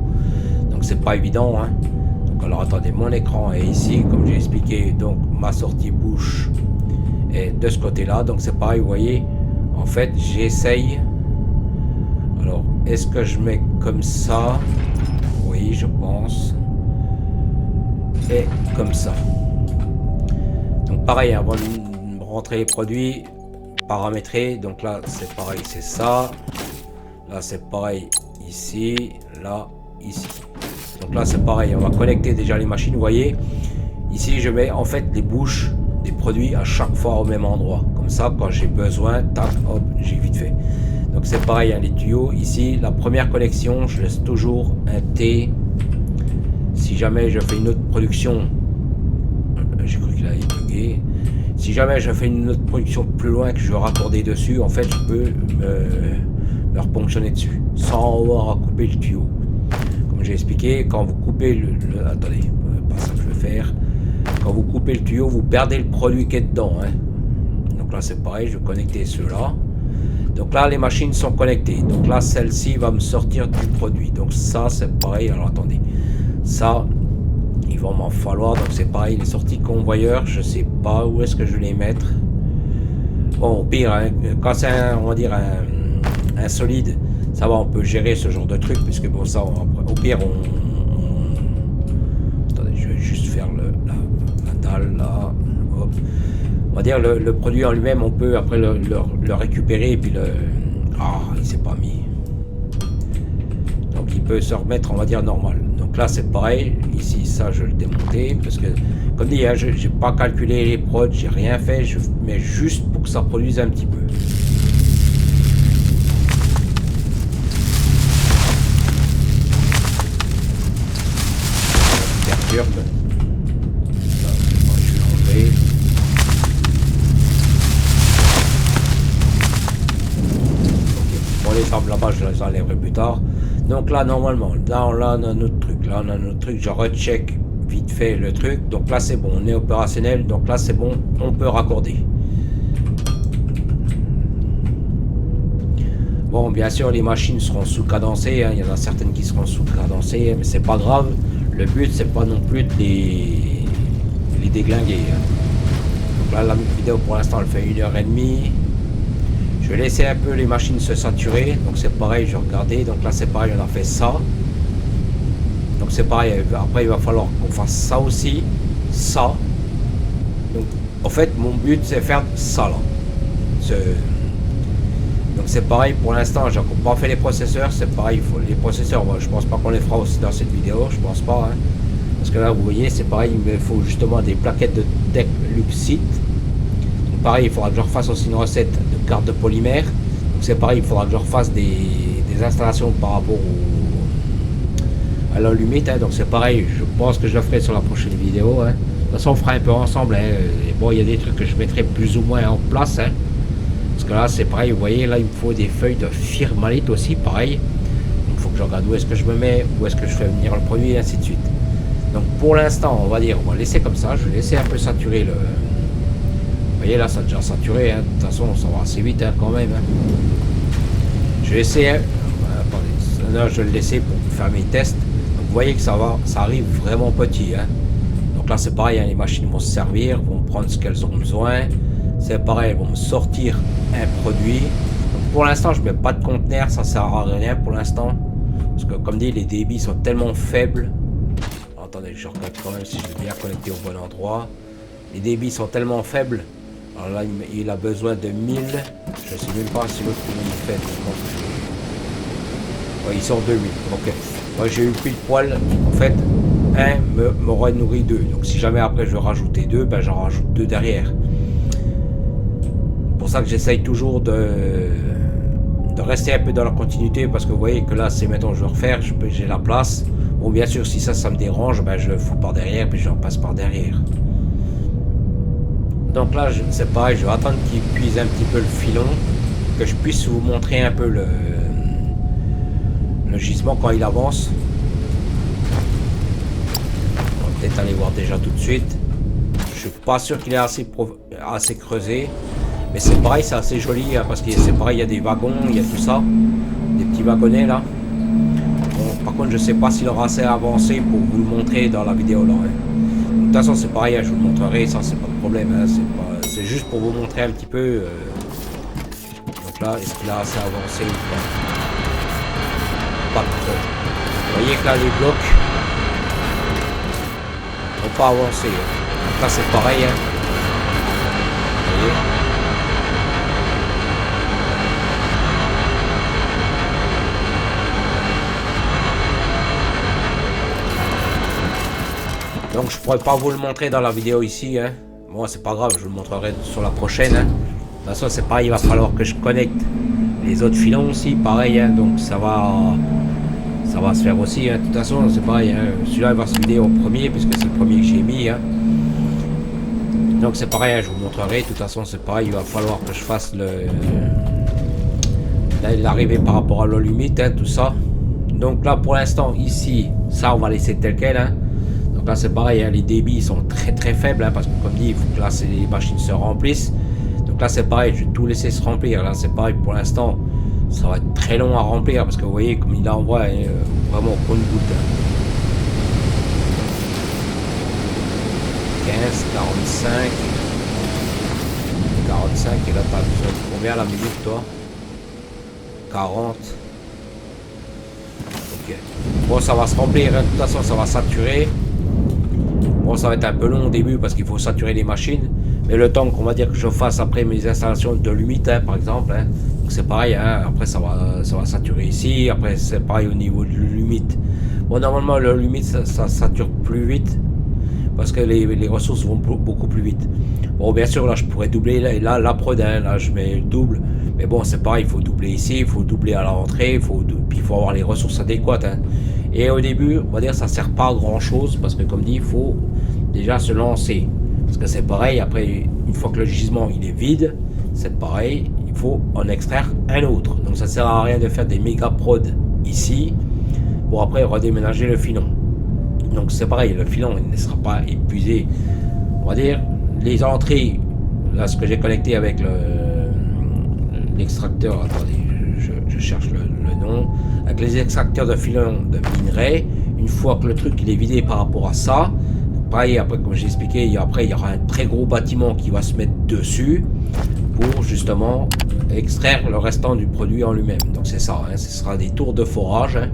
Donc c'est pas évident. Hein. Donc alors attendez, mon écran est ici, comme j'ai expliqué. Donc ma sortie bouche est de ce côté-là. Donc c'est pareil, vous voyez. En fait, j'essaye. Alors, est-ce que je mets comme ça? Oui, je pense. Et comme ça. Donc pareil, avant de rentrer les produits, paramétrer. Donc là, c'est pareil, c'est ça. Là, c'est pareil ici. Là, ici. Donc là, c'est pareil. On va connecter déjà les machines. Vous voyez, ici, je mets en fait les bouches des produits à chaque fois au même endroit. Comme ça, quand j'ai besoin, tac, hop, j'ai vite fait. Donc c'est pareil, hein, les tuyaux. Ici, la première connexion, je laisse toujours un T. Si jamais je fais une autre production, j'ai cru qu'il allait bugger. Si jamais je fais une autre production plus loin que je veux raccorder dessus, en fait, je peux me reponctionner dessus sans avoir à couper le tuyau. Comme j'ai expliqué, quand vous coupez attendez, pas ça que je vais faire. Quand vous coupez le tuyau, vous perdez le produit qui est dedans. Hein. Donc là, c'est pareil, je vais connecter ceux-là. Donc là, les machines sont connectées. Donc là, celle-ci va me sortir du produit. Donc ça, c'est pareil. Alors attendez, ça, il va m'en falloir. Donc c'est pareil, les sorties convoyeurs, je sais pas où est-ce que je vais les mettre. Bon, au pire, hein, quand c'est on va dire un solide, ça va, on peut gérer ce genre de truc, puisque bon, ça, au pire, attendez, je vais juste faire la dalle là. Hop. On va dire le produit en lui-même, on peut après le récupérer et puis le... Ah, il s'est pas mis. Donc il peut se remettre, on va dire, normal. Donc là, c'est pareil. Ici, ça, je vais le démonter parce que, comme dit, hein, j'ai pas calculé les prods, j'ai rien fait, je mets juste pour que ça produise un petit peu. Perturbe. Là, je vais l'enlever. Bon, les arbres là-bas, je les enlèverai plus tard. Donc là, normalement, là, on a notre truc. Là, on a notre truc. Je recheck vite fait le truc. Donc là, c'est bon. On est opérationnel. Donc là, c'est bon. On peut raccorder. Bon, bien sûr, les machines seront sous-cadencées. Hein. Il y en a certaines qui seront sous-cadencées. Mais c'est pas grave. Le but, c'est pas non plus de les déglinguer. Hein. Donc là, la vidéo, pour l'instant, elle fait 1h30. Je vais laisser un peu les machines se saturer, donc c'est pareil, je vais regarder, donc là c'est pareil, on a fait ça, donc c'est pareil, après il va falloir qu'on fasse ça aussi, ça, donc en fait mon but c'est faire ça là, donc c'est pareil pour l'instant, j'ai pas fait les processeurs, c'est pareil, les processeurs, moi, je pense pas qu'on les fera aussi dans cette vidéo, je pense pas, hein, parce que là vous voyez c'est pareil, il me faut justement des plaquettes de Tech Luxite. Pareil, il faudra que je refasse aussi une recette de carte de polymère. Donc c'est pareil, il faudra que je refasse des installations par rapport à l'allumette. Hein. Donc c'est pareil, je pense que je le ferai sur la prochaine vidéo. Hein. De toute façon, on fera un peu ensemble. Hein. Et bon, il y a des trucs que je mettrai plus ou moins en place. Hein. Parce que là, c'est pareil, vous voyez, là, il me faut des feuilles de firmalite aussi, pareil. Il faut que je regarde où est-ce que je me mets, où est-ce que je fais venir le produit, et ainsi de suite. Donc pour l'instant, on va dire, on va laisser comme ça. Je vais laisser un peu saturer le... Vous voyez là, ça a déjà saturé, hein. De toute façon, ça va assez vite hein, quand même. Hein. Je vais essayer, attendez, là, je vais le laisser pour faire mes tests. Donc, vous voyez que ça va, ça arrive vraiment petit. Hein. Donc là, c'est pareil, hein, les machines vont se servir, vont prendre ce qu'elles ont besoin. C'est pareil, elles vont me sortir un produit. Donc pour l'instant, je ne mets pas de conteneur, ça ne sert à rien pour l'instant. Parce que comme dit, les débits sont tellement faibles. Alors, attendez, je regarde quand même si je vais bien connecter au bon endroit. Les débits sont tellement faibles. Alors là, il a besoin de 1000. Je ne sais même pas si l'autre il fait. Ouais, il sort 2000. Ok. Moi, j'ai eu pile poil. En fait, un m'aurait nourri 2. Donc, si jamais après je veux rajouter 2, ben j'en rajoute 2 derrière. C'est pour ça que j'essaye toujours de rester un peu dans la continuité. Parce que vous voyez que là, c'est maintenant je veux refaire. J'ai la place. Bon, bien sûr, si ça me dérange, ben je le fous par derrière. Puis j'en passe par derrière. Donc là, c'est pareil, je vais attendre qu'il puise un petit peu le filon, que je puisse vous montrer un peu le gisement quand il avance. On va peut-être aller voir déjà tout de suite. Je suis pas sûr qu'il est assez creusé, mais c'est pareil, c'est assez joli, hein, parce que c'est pareil, il y a des wagons, il y a tout ça, des petits wagonnets là. Bon, par contre, je sais pas s'il aura assez avancé pour vous le montrer dans la vidéo là. Hein. De toute façon, c'est pareil, hein, je vous le montrerai, ça c'est pas de problème, hein, c'est juste pour vous montrer un petit peu. Donc là, est-ce qu'il a assez avancé ou pas? Pas trop. Vous voyez que là, les blocs n'ont pas avancé. Hein. Donc là, c'est pareil. Hein. Vous voyez? Donc je pourrais pas vous le montrer dans la vidéo ici, hein. Bon, c'est pas grave, je vous le montrerai sur la prochaine. Hein. De toute façon, c'est pareil, il va falloir que je connecte les autres filons aussi, pareil. Hein. Donc ça va se faire aussi. Hein. De toute façon, c'est pareil. Hein. Celui-là, il va se vider au premier, puisque c'est le premier que j'ai mis. Hein. Donc c'est pareil, hein, je vous montrerai. De toute façon, c'est pareil, il va falloir que je fasse l'arrivée par rapport à l'eau limite, hein, tout ça. Donc là, pour l'instant, ici, ça, on va laisser tel quel. Hein. Donc là, c'est pareil, hein, les débits sont très très faibles, hein, parce que comme dit, il faut que là, les machines se remplissent. Donc là, c'est pareil, je vais tout laisser se remplir. Là, c'est pareil, pour l'instant, ça va être très long à remplir, parce que vous voyez, comme il envoie, hein, vraiment au compte-goutte. Hein. 15, 45, 45, et là, t'as besoin de combien la minute, toi? 40. Ok. Bon, ça va se remplir, hein. De toute façon, ça va saturer. Bon, ça va être un peu long au début parce qu'il faut saturer les machines. Mais le temps qu'on va dire que je fasse après mes installations de l'humide, hein, par exemple, hein. Donc c'est pareil, hein. Après ça va saturer ici. Après, c'est pareil au niveau de l'humide. Bon, normalement, l'humide, ça sature plus vite parce que les ressources vont beaucoup plus vite. Bon, bien sûr, là, je pourrais doubler. Là, la prod, hein, là, je mets le double. Mais bon, c'est pareil, il faut doubler ici, il faut doubler à la rentrée, puis il faut avoir les ressources adéquates. Hein. Et au début, on va dire, ça ne sert pas à grand chose parce que, comme dit, il faut déjà se lancer. Parce que c'est pareil, après, une fois que le gisement il est vide, c'est pareil, il faut en extraire un autre. Donc ça ne sert à rien de faire des méga prods ici pour après redéménager le filon. Donc c'est pareil, le filon il ne sera pas épuisé. On va dire, les entrées, là ce que j'ai connecté avec l'extracteur, attendez, je cherche le nom, avec les extracteurs de filon de minerai, une fois que le truc il est vidé par rapport à ça, pareil, après comme j'ai expliqué, il y aura un très gros bâtiment qui va se mettre dessus pour justement extraire le restant du produit en lui-même. Donc c'est ça, hein, ce sera des tours de forage, hein,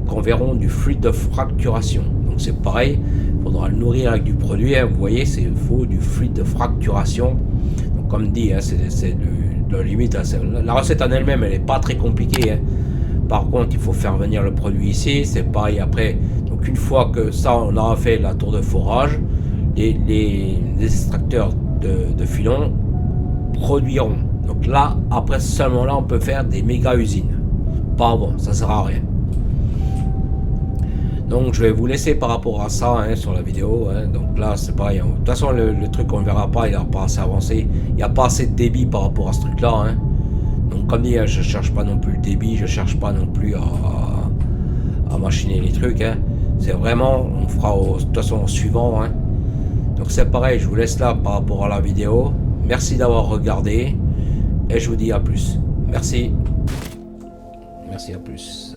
qu'on verra du fluide de fracturation. Donc c'est pareil, il faudra le nourrir avec du produit, hein, vous voyez, il faut du fluide de fracturation. Donc comme dit, hein, c'est de limite, hein, la recette en elle-même, elle n'est pas très compliquée. Hein. Par contre, il faut faire venir le produit ici, c'est pareil après. Donc une fois que ça, on aura fait la tour de forage, les extracteurs de filon produiront. Donc là, après seulement là, on peut faire des méga usines. Pas avant, ça sert à rien. Donc je vais vous laisser par rapport à ça, hein, sur la vidéo. Hein. Donc là, c'est pareil. Hein. De toute façon, le truc, on ne verra pas, il n'a pas assez avancé. Il n'y a pas assez de débit par rapport à ce truc-là. Hein. Donc comme dit, hein, je cherche pas non plus le débit, je cherche pas non plus à machiner les trucs. Hein. C'est vraiment, on fera de toute façon au suivant. Hein. Donc c'est pareil, je vous laisse là par rapport à la vidéo. Merci d'avoir regardé et je vous dis à plus. Merci. Merci, à plus.